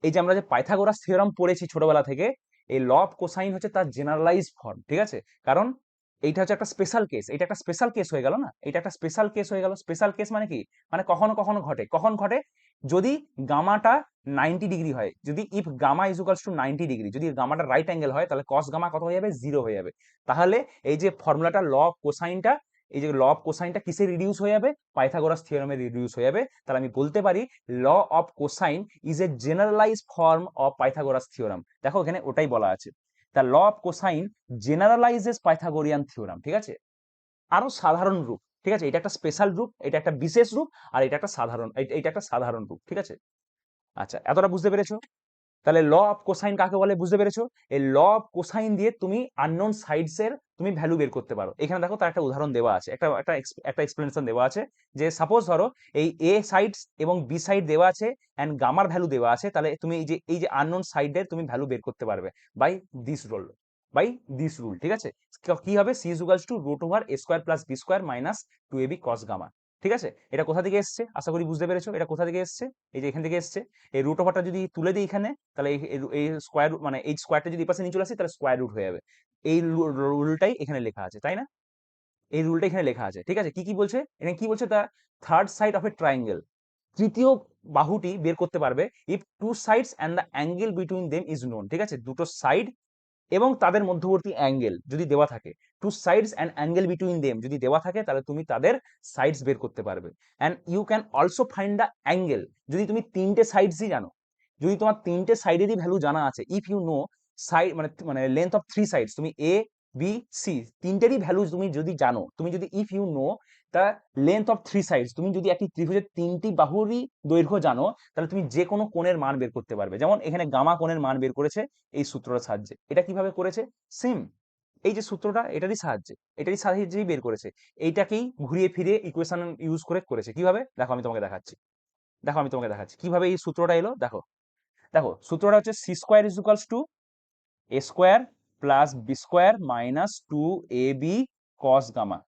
এই যে আমরা যে পাইথাগোরাস থিওরাম পড়েছি ছোটবেলা থেকে, এই ল অফ কোসাইন হচ্ছে তার জেনারেলাইজ ফর্ম, ঠিক আছে? কারণ এইটা হচ্ছে একটা স্পেশাল কেস, এটা একটা স্পেশাল কেস হয়ে গেল না, এটা একটা স্পেশাল কেস হয়ে গেল। স্পেশাল কেস মানে কি? মানে কখনো কখনো ঘটে, কখন ঘটে? যদি গামাটা 90 ডিগ্রি হয়, যদি if gamma is equals to 90 degree, যদি গামাটা রাইট অ্যাঙ্গেল হয়, তাহলে কস গামা কত হয়ে যাবে? 0 হয়ে যাবে। তাহলে এই যে ফর্মুলাটা ল অফ কোসাইনটা, এই যে ল অফ কোসাইনটা কিসে রিডিউস হয়ে যাবে? পাইথাগোরাস থিওরামে রিডিউস হয়ে যাবে। তাহলে আমি বলতে পারি law of cosine is a generalize form of Pythagoras theorem. দেখো এখানে ওটাই বলা আছে, the law of cosine generalizes Pythagorean theorem, ঠিক আছে? আরো সাধারণ রূপ, ঠিক আছে? এটা একটা স্পেশাল রূপ, এটা একটা বিশেষ রূপ, আর এটা একটা সাধারণ, এটা একটা সাধারণ রূপ, ঠিক আছে? আচ্ছা, এতটা বুঝতে পেরেছো? তাহলে ল অফ কোসাইন কাকে বলে বুঝতে পেরেছো? এই ল অফ কোসাইন দিয়ে তুমি আননোন সাইডস এর তুমি ভ্যালু বের করতে পারো। এখানে দেখো তার একটা উদাহরণ দেওয়া আছে, একটা এক্সপ্লেনেশন দেওয়া আছে, যে সাপোজ ধরো এই এ সাইডস এবং বি সাইড দেওয়া আছে এন্ড গামার ভ্যালু দেওয়া আছে, তাহলে তুমি এই যে আননোন সাইডের তুমি ভ্যালু বের করতে পারবে বাই দিস রুল, ঠিক আছে? কি হবে? C is equals to root over A square plus B square minus 2ab cos gamma, ঠিক আছে? এটা কোথা থেকে এসছে? আশা করি বুঝতে পেরেছো এটা কোথা থেকে এসছে। এই যে এখান থেকে এসছে। এই রুট ওভারটা যদি তুলে দিই এখানে, তাহলে এই স্কোয়ার মানে এই স্কোয়ারটা যদি এই পাশে নিয়ে চলে আসি, তাহলে স্কোয়ার রুট হয়ে যাবে। এই রুলটাই এখানে লেখা আছে, তাই না? এই রুলটা এখানে লেখা আছে, ঠিক আছে? কি কি বলছে এখানে? কি বলছে? The third side of a triangle, তৃতীয় বাহুটি বের করতে পারবে if two sides and the angle between them is known, ঠিক আছে? দুটো সাইড এবং তাদের মধ্যবর্তী অ্যাঙ্গেল যদি দেওয়া থাকে, two sides and angle between them যদি দেওয়া থাকে, তাহলে তুমি তাদের সাইডস বের করতে পারবে। And you can also find the angle, যদি তুমি তিনটে সাইডসই জানো, যদি তোমার তিনটে সাইডেরই ভ্যালু জানা আছে, ইফ ইউ নো সাইড মানে মানে লেন্থ অফ 3 সাইডস, তুমি এ বি সি তিনটেরই ভ্যালু তুমি যদি জানো, তুমি যদি if you know the length of 3 sides, তুমি যদি একটি ত্রিভুজের তিনটি বাহুরই দৈর্ঘ্য জানো, তাহলে তুমি যে কোনো কোণের মান বের করতে পারবে। যেমন এখানে গামা কোণের মান বের করেছে এই সূত্রটার সাহায্যে। এটা কিভাবে করেছে? সেম এই যে সূত্রটা, এটারই সাহায্যেই বের করেছে। এইটাকেই ঘুরিয়ে ফিরিয়ে ইকুয়েশন ইউজ করে করেছে। কিভাবে? দেখো আমি তোমাকে দেখাচ্ছি কিভাবে এই সূত্রটা এলো। দেখো দেখো সূত্রটা হচ্ছে C square is equals to A square plus B square minus 2ab cos gamma.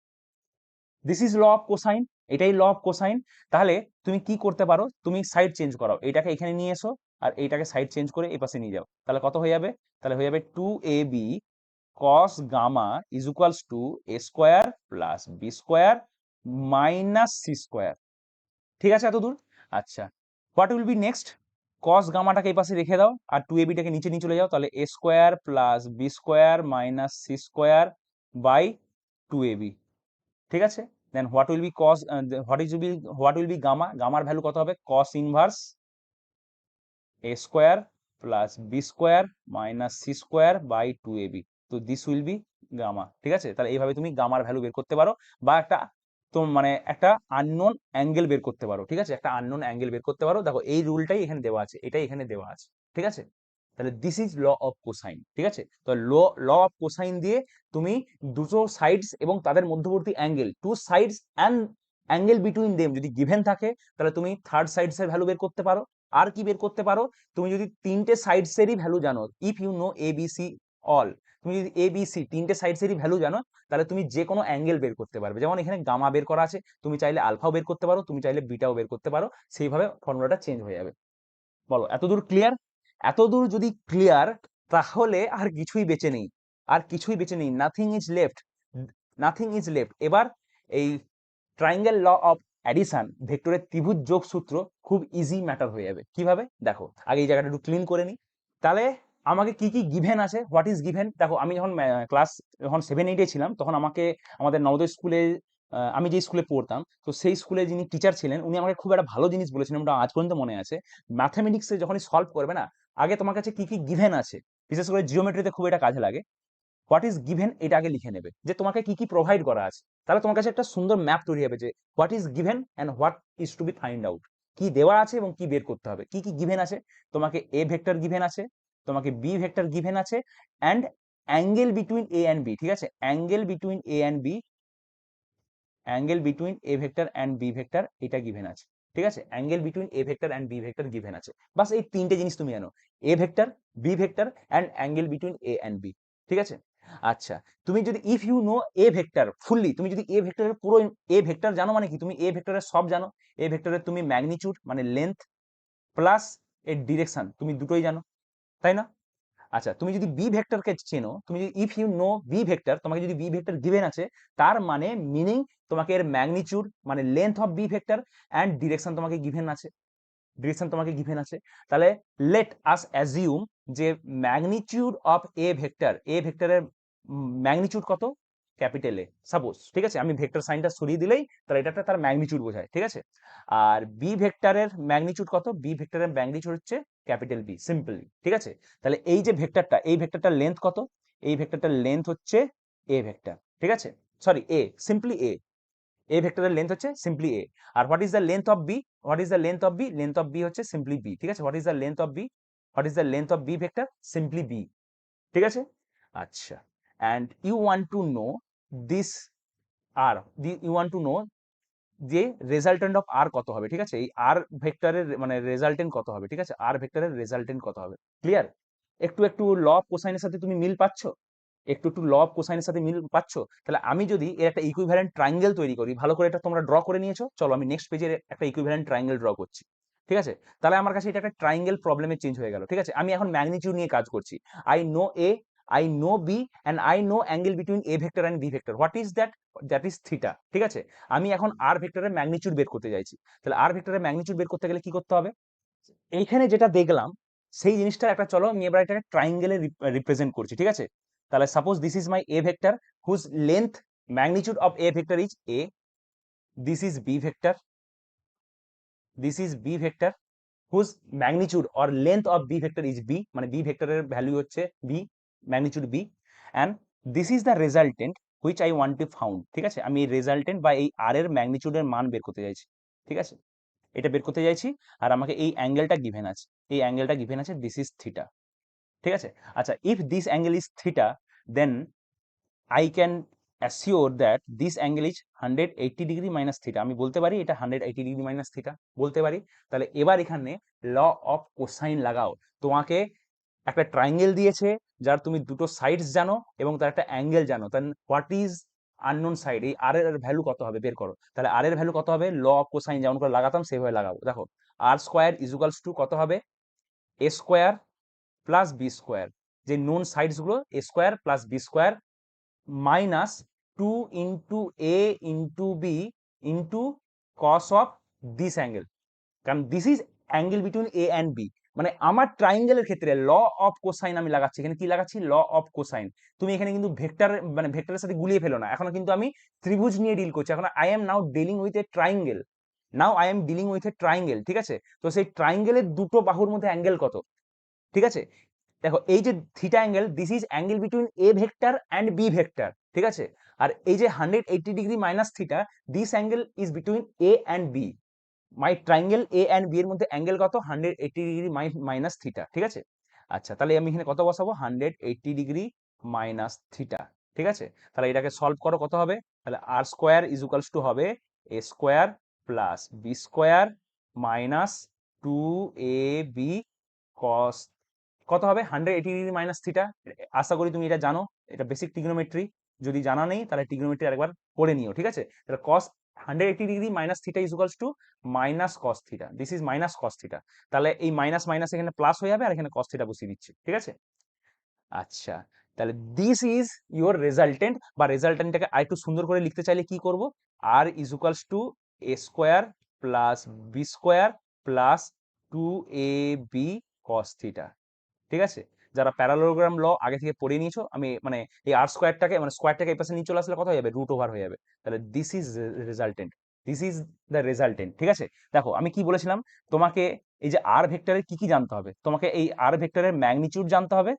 This is law of cosine, এটাই ল অফ কোসাইন। তাহলে তুমি কি করতে পারো? তুমি সাইড চেঞ্জ করাও, এটাকে এখানে নিয়ে এসো আর এইটাকে সাইড চেঞ্জ করে এই পাশে নিয়ে যাও, তাহলে কত হয়ে যাবে? তাহলে হয়ে যাবে 2ab cos gamma is equals to a square plus b square minus c square, ঠিক আছে এতদূর? আচ্ছা, what will B next? cos গামাটাকে এই পাশে রেখে দাও আর 2ab টাকে নিচে নিয়ে চলে যাও, তাহলে a square plus B square minus C square by 2ab, ঠিক আছে? Then what will be cos, what will be gamma? গামার ভ্যালু কত হবে? cos inverse a square plus B square minus C square by 2ab, তো this will be gamma, ঠিক আছে? তাহলে এইভাবে তুমি গামার ভ্যালু বের করতে পারো, বা একটা তো মানে একটা আননোন অ্যাঙ্গেল বের করতে পারো, ঠিক আছে? একটা আননোন অ্যাঙ্গেল বের করতে পারো। দেখো এই রুলটাই এখানে দেওয়া আছে, এটাই এখানে দেওয়া আছে, ঠিক আছে? তাহলে this is law of cosine, ঠিক আছে? তো ল অফ কোসাইন দিয়ে তুমি দুটো সাইডস এবং তাদের মধ্যবর্তী angle, two sides and angle between them যদি গিভেন থাকে, তাহলে তুমি থার্ড সাইডস এর ভ্যালু বের করতে পারো। আর কি বের করতে পারো? তুমি যদি তিনটে সাইডস এরই ভ্যালু জানো, if you know A B C all, তুমি যদি এ বি সি তিনটে সাইডস এরই ভ্যালু জানো, তাহলে তুমি যে কোনো অ্যাঙ্গেল বের করতে পারবে। যেমন এখানে গামা বের করা আছে, তুমি চাইলে আলফাও বের করতে পারো, তুমি চাইলে বিটাও বের করতে পারো, সেইভাবে ফর্মুলাটা চেঞ্জ হয়ে যাবে। বলো এতদূর ক্লিয়ার? এতদূর যদি ক্লিয়ার, তাহলে আর কিছুই বেঁচে নেই, নাথিং ইজ লেফট, এবার এই ট্রায়াঙ্গেল ল অফ অ্যাডিশন, ভেক্টরের ত্রিভুজ যোগ সূত্র খুব ইজি ম্যাটার হয়ে যাবে। কিভাবে? দেখো আগে এই জায়গাটা একটু ক্লিন করে নিই। তাহলে আমাকে কি কি গিভেন আছে, হোয়াট ইজ গিভেন? দেখো আমি যখন ক্লাস 7-8 ছিলাম, তখন আমাদের নবোদয় স্কুলে আমি যে স্কুলে পড়তাম, তো সেই স্কুলে যিনি টিচার ছিলেন উনি আমাকে খুব একটা ভালো জিনিস বলেছিলেন, ওটা আজ পর্যন্ত মনে আছে। ম্যাথামেটিক্সে যখনই সলভ করবে না, আগে তোমার কাছে কি কি গিভেন আছে, বিশেষ করে জিওমেট্রিতে খুব এটা কাজে লাগে। হোয়াট ইজ গিভেন এটা আগে লিখে নেবে, যে তোমাকে কি কি প্রোভাইড করা আছে। তাহলে তোমার কাছে একটা সুন্দর ম্যাপ তৈরি হবে যে what is given and what is to be find out. কি দেওয়া আছে এবং কি বের করতে হবে। কি কি গিভেন আছে, তোমাকে এ ভেক্টর গিভেন আছে, তোমাকে বি ভেক্টর গিভেন আছে, and angle between A and B, ঠিক আছে, angle between A and B, angle between A vector and B vector এটা গিভেন আছে, ঠিক আছে, angle between A vector and B vector given আছে। বাস এই তিনটে জিনিস তুমি জানো, A vector, B vector and angle between A and B, ঠিক আছে। আচ্ছা, তুমি যদি if you know A vector fully, তুমি যদি এ ভেক্টরের পুরো এ ভেক্টর জানো, মানে কি তুমি এ ভেক্টরের সব জানো, এ ভেক্টরের তুমি ম্যাগনিটিউড মানে লেন্থ প্লাস এর ডিরেকশন তুমি দুটোই জানো, তাই না? আচ্ছা, তুমি যদি বি ভেক্টরকে চেনো, তুমি যদি if you know B vector, তোমাকে যদি বি ভেক্টর গিভেন আছে, তার মানে মিনিং তোমাকে এর ম্যাগনিটিউড মানে length of B vector and direction তোমাকে গিভেন আছে, ডিরেকশন তোমাকে গিভেন আছে। তাহলে লেট আস অ্যাজিউম যে magnitude of A vector, A ভেক্টরের ম্যাগনিটিউড কত, ক্যাপিটাল এ সাপোজ, ঠিক আছে, আমি ভেক্টর সাইনটা সরিয়ে দিলেই তাহলে এটা তার ম্যাগনিটিউড বোঝায়, ঠিক আছে। আর বি ভেক্টরের ম্যাগনিটিউড কত, বি ভেক্টরের ম্যাগনিটিউড হচ্ছে ক্যাপিটাল বি, সিম্পলি, ঠিক আছে। তাহলে এই যে ভেক্টরটা, এই ভেক্টরটার লেন্থ কত, এই ভেক্টরটার লেন্থ হচ্ছে এ ভেক্টর, ঠিক আছে, সরি এ, সিম্পলি এ, এ ভেক্টরের লেন্থ হচ্ছে সিম্পলি এ। আর what is the length of B, what is the length of B, length of B হচ্ছে সিম্পলি বি, ঠিক আছে, what is the length of B, what is the length of B vector, simply B, ঠিক আছে। আচ্ছা, and you want to know this R, you want to know যে resultant of R কত হবে, ঠিক আছে, এই আর ভেক্টরের মানে রেজাল্টেন্ট কত হবে, ঠিক আছে, আর ভেক্টরের রেজাল্টেন্ট কত হবে, ক্লিয়ার? একটু একটু ল অফ কোসাইনের সাথে তুমি মিল পাচ্ছ, একটু একটু ল অফ কোসাইনের সাথে মিল পাচ্ছ। তাহলে আমি যদি এর একটা ইকুইভ্যালেন্ট ট্রায়াঙ্গেল তৈরি করি, ভালো করে এটা তোমরা ড্র করে নিয়েছো, চলো আমি নেক্সট পেজে একটা ইকুইভ্যালেন্ট ট্রায়াঙ্গেল ড্র করছি, ঠিক আছে। তাহলে আমার কাছে এটা একটা ট্রায়াঙ্গেল প্রবলেমে চেঞ্জ হয়ে গেল, ঠিক আছে। আমি এখন ম্যাগনিটিউড নিয়ে কাজ করছি, I know A, I know B and I know angle between A vector and B vector, what is that, that is theta, ঠিক আছে। আমি এখন আর ভেক্টরের ম্যাগনিটিউড বের করতে চাইছি। তাহলে আর ভেক্টরের ম্যাগনিটিউড বের করতে গেলে কি করতে হবে, এইখানে যেটা দেখলাম সেই জিনিসটা একটা, চলো আমি এবার এটাকে ট্রায়াঙ্গেলে রিপ্রেজেন্ট করছি, ঠিক আছে। তাহলে suppose this is my A vector whose length magnitude of A vector is A, this is B vector, this is B vector whose magnitude or length of B vector is B, মানে B ভেক্টরের value হচ্ছে B, magnitude B, and this is the resultant which I want to found, ঠিক আছে। আমি এই resultant বা এই আর এর ম্যাগনিটিউডের মান বের করতে চাইছি, ঠিক আছে, এটা বের করতে চাইছি। আর আমাকে এই অ্যাঙ্গেলটা গিভেন আছে, এই অ্যাঙ্গেলটা গিভেন আছে, দিস ইজ থিটা, ঠিক আছে। আচ্ছা, if this angle is theta, then I can assure that this angle is 180 degree minus theta, আমি বলতে পারি এটা 180 ডিগ্রি মাইনাস থিটা বলতে পারি। তাহলে এবার এখানে ল অফ কোসাইন লাগাও, তোমাকে একটা ট্রায়াঙ্গেল দিয়েছে যার তুমি দুটো সাইডস জানো এবং তার একটা অ্যাঙ্গেল জানো, দেন হোয়াট ইজ আননোন সাইড, এই আর এর ভ্যালু কত হবে বের করো। তাহলে আর এর ভ্যালু কত হবে, ল অফ কোসাইন যেমন করে লাগাতাম সেভাবে লাগাবো। দেখো, আর স্কোয়ার ইজুকালস টু কত হবে, A square plus B square, যে নোন সাইডস গুলো A square plus B square minus 2 into A into B into cos of this angle, কারণ this is angle between A and B. মানে আমার ট্রায়াঙ্গেলের ক্ষেত্রে ল of cosine আমি লাগাচ্ছি, এখানে কি লাগাচ্ছি, ল অফ কোসাইন। তুমি এখানে কিন্তু ভেক্টর মানে ভেক্টরের সাথে গুলিয়ে ফেলো না, এখন কিন্তু আমি ত্রিভুজ নিয়ে ডিল করছি, এখন I am now dealing with a triangle, now I am dealing with a triangle, ঠিক আছে। তো সেই ট্রায়াঙ্গেলের দুটো বাহুর মধ্যে অ্যাঙ্গেল কত, ঠিক আছে। দেখো, এই যে theta angle, this is angle between A vector and B vector, ঠিক আছে। আর এই যে 180 degree minus theta, this angle is between A and B, my triangle A and B এর মধ্যে অ্যাঙ্গেল কত, 180 ডিগ্রি মাইনাস থিটা, ঠিক আছে। আচ্ছা, তাহলে আমি এখানে কত বসাবো, 180 ডিগ্রি মাইনাস থিটা, ঠিক আছে। তাহলে এটাকে সলভ করো, কত হবে, তাহলে আর স্কোয়ার ইজুকালস টু হবে A square plus B square minus 2ab cos, কত হবে, 180 ডিগ্রি মাইনাস থিটা। আশা করি তুমি এটা জানো, এটা বেসিক ট্রিগনোমেট্রি, যদি জানা নেই তাহলে ট্রিগনোমেট্রি আরেকবার পড়ে নিও, ঠিক আছে। তাহলে কস 180 degree minus theta equals to minus cos theta, this is minus cos theta. তাহলে এই মাইনাস মাইনাস এখানে প্লাস হয়ে যাবে আর এখানে কস থিটা বসিয়ে দিচ্ছি, ঠিক আছে। আচ্ছা, তাহলে দিস ইজ ইউর রেজাল্টেন্ট, বা রেজাল্টেন্টটাকে আরেকটু সুন্দর করে লিখতে চাইলে কি করব, R is equals to A square plus B square plus 2ab cos theta, ঠিক আছে। যারা প্যারালোগ্রাম ল আগে থেকে পড়ে নিয়েছো, আমি মানে এই আর স্কোয়ারটাকে মানে স্কোয়ারটাকে এই পাশে নিয়ে চলে আসলে কত হয়ে যাবে, রুট ওভার হয়ে যাবে। তাহলে this is resultant, this is the resultant. ঠিক আছে, দেখো আমি কি বলেছিলাম তোমাকে, এই যে আর ভেক্টরের কি কি জানতে হবে, তোমাকে এই আর ভেক্টরের ম্যাগনিটিউড জানতে হবে,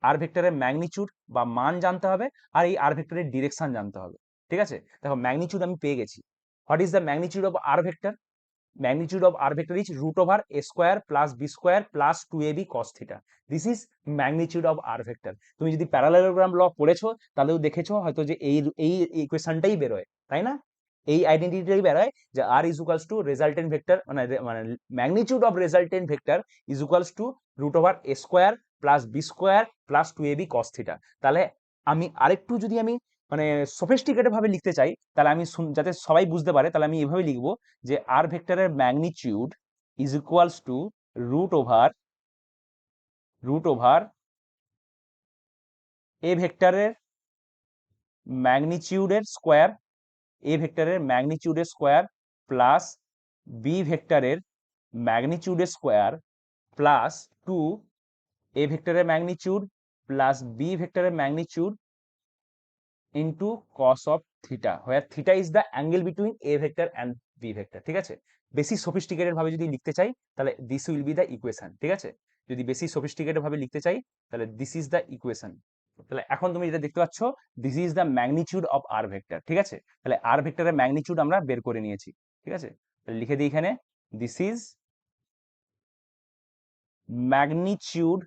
আর ভেক্টরের ম্যাগনিটিউড বা মান জানতে হবে, আর এই আর ভেক্টরের ডিরেকশন জানতে হবে। ঠিক আছে, দেখো ম্যাগনিটিউড আমি পেয়ে গেছি। What is the magnitude of R vector? Magnitude of R vector is root over A square plus B square plus 2ab cos theta. This is magnitude of R vector. তুমি যদি প্যারালেলোগ্রাম ল পড়েছো তাহলেও দেখেছো হয়তো যে এই এই ইকুয়েশনটাই বেরোয়, তাই না? এই আইডেন্টিটিটাই বেরোয় যে R is equals to resultant vector, মানে মানে magnitude of resultant vector is equals to root over A square plus B square plus 2ab cos theta. তাহলে আমি আরেকটু যদি আমি মানে সফিস্টিকেটেড ভাবে লিখতে চাই, তাহলে আমি যাতে সবাই বুঝতে পারে, তাহলে আমি এভাবে লিখবো যে আর ভেক্টরের magnitude is equals to root over A ভেক্টরের ম্যাগনিটিউডের স্কোয়ার, এ ভেক্টরের ম্যাগনিটিউডের স্কোয়ার প্লাস বি ভেক্টরের ম্যাগনিটিউডের স্কোয়ার প্লাস 2 এ ভেক্টরের ম্যাগনিটিউড প্লাস বি ভেক্টরের magnitude into cos of theta, where theta is the angle between A vector and B vector. ঠিক আছে, বেশি সফিস্টিকেটেড ভাবে যদি লিখতে চাই তাহলে this will be the equation. ঠিক আছে, যদি বেশি সফিস্টিকেটেড ভাবে লিখতে চাই তাহলে দিস ইজ দ্য ইকুয়েশন। তাহলে এখন তুমি যেটা দেখতে পাচ্ছ, this is the magnitude of R vector. ঠিক আছে, তাহলে আর ভেক্টরের ম্যাগনিটিউড আমরা বের করে নিয়েছি। ঠিক আছে, তাহলে লিখে দিই এখানে, this is magnitude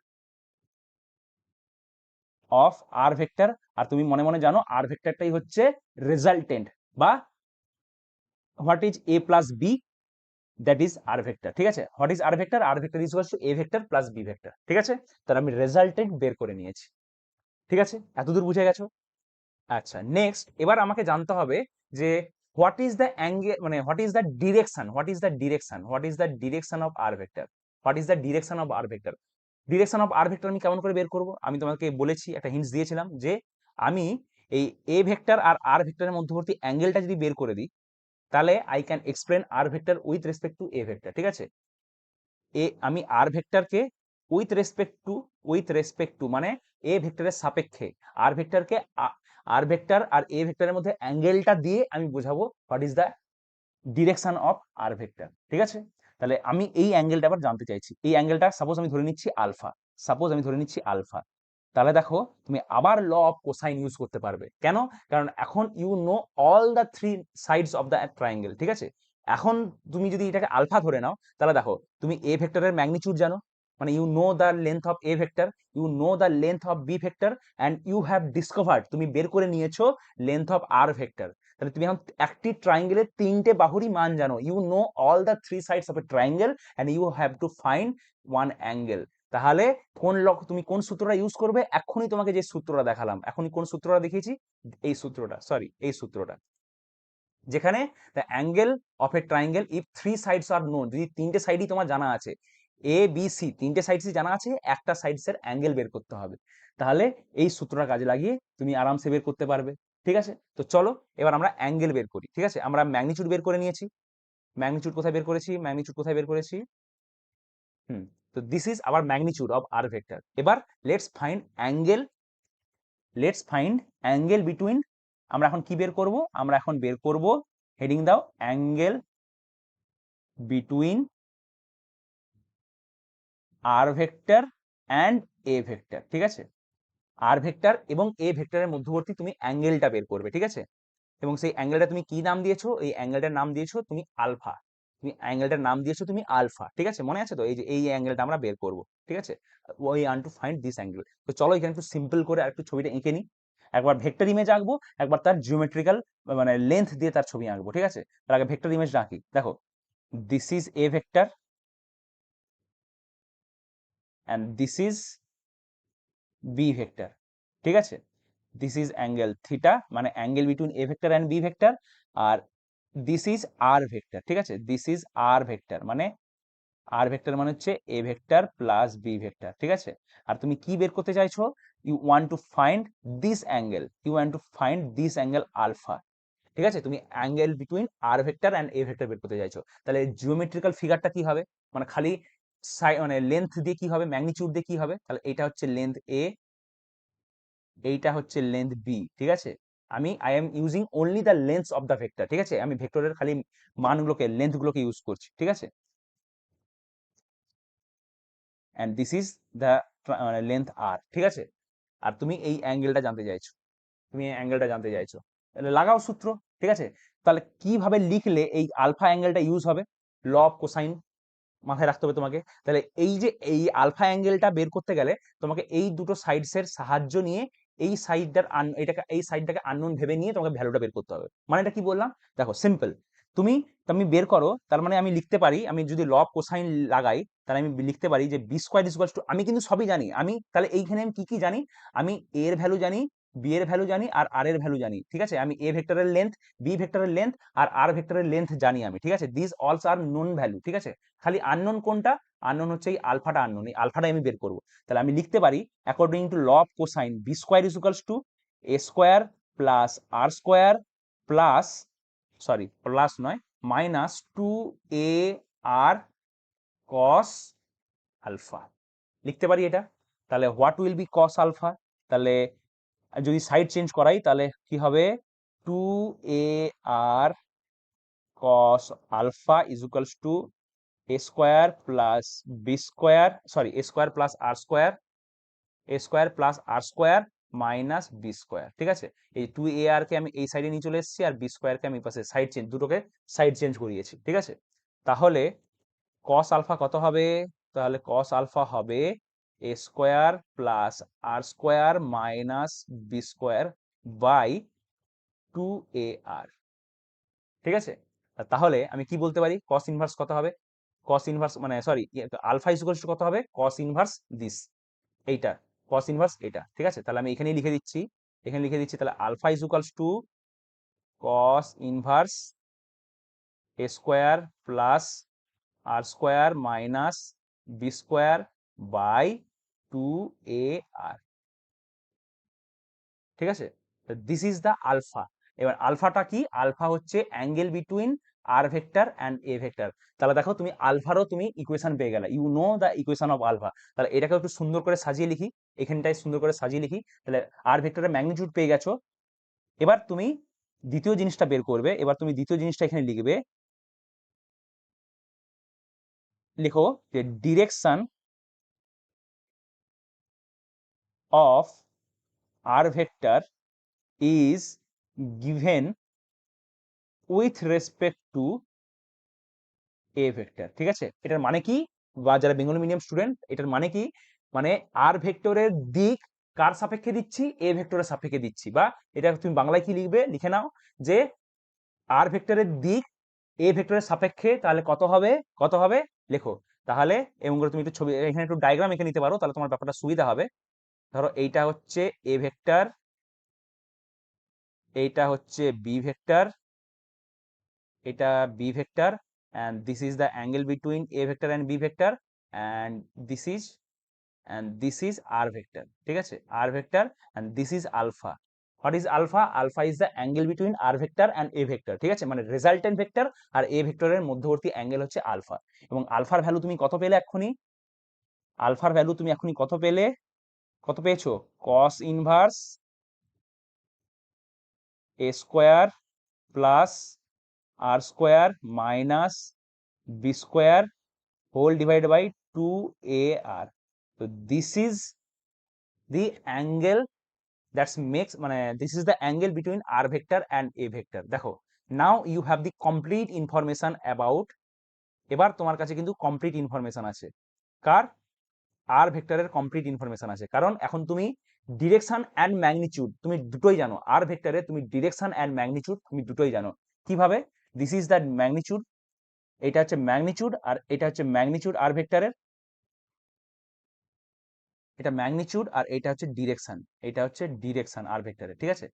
of R vector. আর তুমি মনে মনে জানো আর ভেক্টরটাই হচ্ছে রেজাল্টেন্ট, বা what is A plus B, that is R vector. ঠিক আছে, what is R vector? R vector is equals to A vector plus B vector. ঠিক আছে, তাহলে আমি রেজাল্টেন্ট বের করে নিয়েছি। ঠিক আছে, এতদূর বুঝে গেছো? আচ্ছা, নেক্সট এবার আমাকে জানতে হবে যে হোয়াট ইজ দ্য অ্যাঙ্গেল, মানে what is the direction, what is the direction, what is the direction of R vector, what is the direction of R vector. Direction of R vector আমি কেমন করে বের করব? আমি তোমাকে বলেছি, একটা হিন্টস দিয়েছিলাম যে আমি এই এ ভেক্টর আর আর ভেক্টরের মধ্যবর্তী অ্যাঙ্গেলটা যদি বের করে দিই, তাহলে I can explain R vector with respect to A vector. ঠিক আছে, আমি আর ভেক্টরকে উইথ রেসপেক্ট টু মানে এ ভেক্টরের সাপেক্ষে আর ভেক্টরকে, আর ভেক্টর আর এ ভেক্টরের মধ্যে অ্যাঙ্গেলটা দিয়ে আমি বোঝাবো what is the direction of R vector. ঠিক আছে, তাহলে আমি এই অ্যাঙ্গেলটা আবার জানতে চাইছি। এই অ্যাঙ্গেলটা সাপোজ আমি ধরে নিচ্ছি আলফা, তাহলে দেখো তুমি আবার ল অফ কোসাইন ইউজ করতে পারবে। কেন? কারণ এখন you know all the three sides of the triangle. ঠিক আছে, এখন তুমি যদি এটাকে আলফা ধরে নাও, তাহলে দেখো তুমি এ ভেক্টরের ম্যাগনিটিউড জানো, মানে you know the length of A vector, you know the length of B vector, and you have discovered, তুমি বের করে নিয়েছো লেন্থ অফ আর ভেক্টর। তাহলে তুমি এখন একটি ট্রায়াঙ্গেলের তিনটে বাহুরই মান জানো, you know all the three sides of a triangle and you have to find one angle. তাহলে তুমি কোন সূত্রটা ইউজ করবে? এখনই তোমাকে যে সূত্রটা দেখালাম, এখনই কোন সূত্রটা দেখিয়েছি, এই সূত্রটা, যেখানে the angle of a triangle if three sides are known, যদি তিনটে সাইডই তোমার জানা আছে, এ বি সি তিনটে সাইডসই জানা আছে, একটা সাইডসের অ্যাঙ্গেল বের করতে হবে, তাহলে এই সূত্রটা কাজে লাগিয়ে তুমি আরামসে বের করতে পারবে। ঠিক আছে, তো চলো এবার আমরা অ্যাঙ্গেল বের করি। ঠিক আছে, আমরা ম্যাগনিটিউড বের করে নিয়েছি, ম্যাগনিটিউড কোথায় বের করেছি? তো this is our magnitude of R vector. এবার লেটস ফাইন্ড অ্যাঙ্গেল বিটুইন, আমরা এখন কি বের করব? আমরা এখন বের করব, হেডিং দাও, angle between R vector and A vector. ঠিক আছে, আর ভেক্টর এবং এ ভেক্টরের মধ্যবর্তী তুমি অ্যাঙ্গেলটা বের করবে। ঠিক আছে, এবং সেই অ্যাঙ্গেলটা তুমি কি নাম দিয়েছো? এই অ্যাঙ্গেলটার নাম দিয়েছো তুমি আলফা, ঠিক আছে, মনে আছে তো? এই যে এই অ্যাঙ্গেলটা আমরা বের করব। ঠিক আছে, ওই want to find this angle. তো চলো এখানে একটু সিম্পল করে আর একটু ছবিটা এঁকে নিই। একবার ভেক্টর ইমেজ আঁকবো, একবার তার জিওমেট্রিক্যাল মানে লেন্থ দিয়ে তার ছবি আঁকবো। ঠিক আছে, তার আগে ভেক্টর ইমেজটা আঁকি। দেখো, this is A vector and this is B vector. ঠিক আছে, দিস ইজ অ্যাঙ্গেল থিটা, মানে angle between A vector and B vector, আর দিস ইজ আর ভেক্টর। ঠিক আছে, দিস ইজ আর ভেক্টর, মানে আর ভেক্টর মানে হচ্ছে A vector plus B vector. ঠিক আছে, আর তুমি কি বের করতে চাইছো? You want to find this angle alpha. ঠিক আছে, তুমি angle between R vector and A vector বের করতে চাইছো। তাহলে জিওমেট্রিক্যাল ফিগারটা কি হবে? মানে খালি মানে লেন্থ দিয়ে কি হবে, ম্যাগনিটিউড দিয়ে কি হবে, তাহলে এটা হচ্ছে লেন্থ এ, এইটা হচ্ছে লেন্থ বি, ঠিক আছে। I am using only the length of the vector, ঠিক আছে, আমি ভেক্টরের খালি মানগুলোকে, লেন্থ গুলোকে ইউজ করছি, ঠিক আছে। And this is the length R, ঠিক আছে। আর তুমি এই অ্যাঙ্গেলটা জানতে চাইছো, তুমি এই অ্যাঙ্গেলটা জানতে চাইছো, তাহলে লাগাও সূত্র, ঠিক আছে। তাহলে কিভাবে লিখলে এই আলফা অ্যাঙ্গেলটা ইউজ হবে, ল অফ কোসাইন মাথায় রাখতে হবে তোমাকে। তাহলে এই যে এই আলফা অ্যাঙ্গেলটা বের করতে গেলে তোমাকে এই দুটো সাইডস এর সাহায্য নিয়ে এই সাইডটার এটাকে, এই সাইডটাকে আননোন ভেবে নিয়ে তোমাকে ভ্যালুটা বের করতে হবে। মানে এটা কি বললাম, দেখো সিম্পল, তুমি তুমি বের করো, তার মানে আমি লিখতে পারি, আমি যদি ল অফ কোসাইন লাগাই তাহলে আমি লিখতে পারি যে বি স্কোয়ার ইকুয়ালস টু, আমি কিন্তু সবই জানি, আমি তাহলে এইখানে আমি কি কি জানি, আমি এ এর ভ্যালু জানি, বি এর ভ্যালু জানি, আর আর এর ভ্যালু জানি, ঠিক আছে। আমি এ ভেক্টরের লেন্থ, বি ভেক্টরের লেন্থ আর আর ভেক্টরের লেন্থ জানি আমি, ঠিক আছে। দিস অলস আর নোন ভ্যালু, ঠিক আছে। খালি আননোন কোনটা, আননোন হচ্ছে এই আলফাটা, আননোন, এই আলফাটা আমি বের করবো। তাহলে আমি লিখতে পারি according to law of cosine B square is equals to A square plus R square plus, sorry plus নয়, minus 2 a R cos alpha, লিখতে পারি এটা। তাহলে what will be cos alpha, তাহলে যদি সাইড চেঞ্জ করাই তাহলে কি হবে, 2 a R cos alpha is equals to A square plus B square, sorry a square plus R square, A square plus R square minus B square, ঠিক আছে। এই 2 a আর কে আমি এই সাইডে নিয়ে চলে এসেছি, আর বি স্কোয়ারকে আমি পাশে সাইড চেঞ্জ, দুটোকে সাইড চেঞ্জ করিয়েছি, ঠিক আছে। তাহলে কস আলফা কত হবে, তাহলে কস আলফা হবে A square plus R square minus B square by 2 a আর, ঠিক আছে। তাহলে আমি কি বলতে পারি, কস ইনভার্স কত হবে, কস ইনভার্স মানে sorry alpha is equals to কত হবে, কস ইনভার্স দিস, এইটা কস ইনভার্স এটা, ঠিক আছে। তাহলে আমি এখানেই লিখে দিচ্ছি, এখানে লিখে দিচ্ছি, তাহলে alpha is equals to cos inverse a square plus R square minus B square by 2 a আর, ঠিক আছে। This is the alpha. এবার আলফাটা কি, আলফা হচ্ছে angle between R vector and A vector. তাহলে দেখো তুমি আলফারও তুমি ইকুয়েশন পেয়ে গেলে, you know the equation of alpha. তাহলে এটাকে একটু সুন্দর করে সাজিয়ে লিখি, এখানটায় সুন্দর করে সাজিয়ে লিখি, তাহলে আর ভেক্টরের ম্যাগনিটিউড পেয়ে গেছো। এবার তুমি দ্বিতীয় জিনিসটা বের করবে, এবার তুমি দ্বিতীয় জিনিসটা এখানে লিখবে, লিখো যে direction of R vector is given with respect to A vector, ঠিক আছে। এটার মানে কি, বা যারা বেঙ্গলি মিডিয়াম স্টুডেন্ট, এটার মানে কি, মানে আর ভেক্টরের দিক কার সাপেক্ষে দিচ্ছি, এ ভেক্টরের সাপেক্ষে দিচ্ছি, বা এটা তুমি বাংলায় কি লিখবে, লিখে নাও যে আর ভেক্টরের দিক এ ভেক্টরের সাপেক্ষে, তাহলে কত হবে, কত হবে লেখো। তাহলে এবং করে তুমি একটু ছবি, এখানে একটু ডায়াগ্রাম এঁকে নিতে পারো, তাহলে তোমার ব্যাপারটা সুবিধা হবে। ধরো এইটা হচ্ছে এ ভেক্টর, এইটা হচ্ছে বি ভেক্টর, এটা B vector, and this is the angle between a vector and b vector, and this is r vector, ঠিক আছে, r vector, and this is alpha. What is alpha? Alpha is the angle between r vector and a vector, ঠিক আছে, মানে resultant vector R a ভেক্টরের মধ্যবর্তী angle হচ্ছে alpha. এবং আলফার ভ্যালু তুমি কত পেলে এক্ষুনি, আলফার ভ্যালু তুমি এখনই কত পেলে, কত পেয়েছো, cos inverse a square plus R square minus B square whole divided by 2 a R. তো this is the angle that's makes, মানে this is the angle between R vector and A vector. দেখো now you have the complete information about, এবার তোমার কাছে কিন্তু complete information আছে, কার, আর ভেক্টরের complete information আছে, কারণ এখন তুমি ডিরেকশন অ্যান্ড ম্যাগনিটিউড তুমি দুটোই জানো, আর ভেক্টরে তুমি ডিরেকশন অ্যান্ড ম্যাগনিটিউড তুমি দুটোই জানো। কিভাবে, দিস ইজ দ্য ম্যাগনিটিউড, এটা হচ্ছে ম্যাগনিটিউড, আর এটা হচ্ছে ম্যাগনিটিউড আর ভেক্টরের, এটা ম্যাগনিটিউড, আর এটা হচ্ছে ডিরেকশন, এটা হচ্ছে ডিরেকশন আর ভেক্টরে, ঠিক আছে।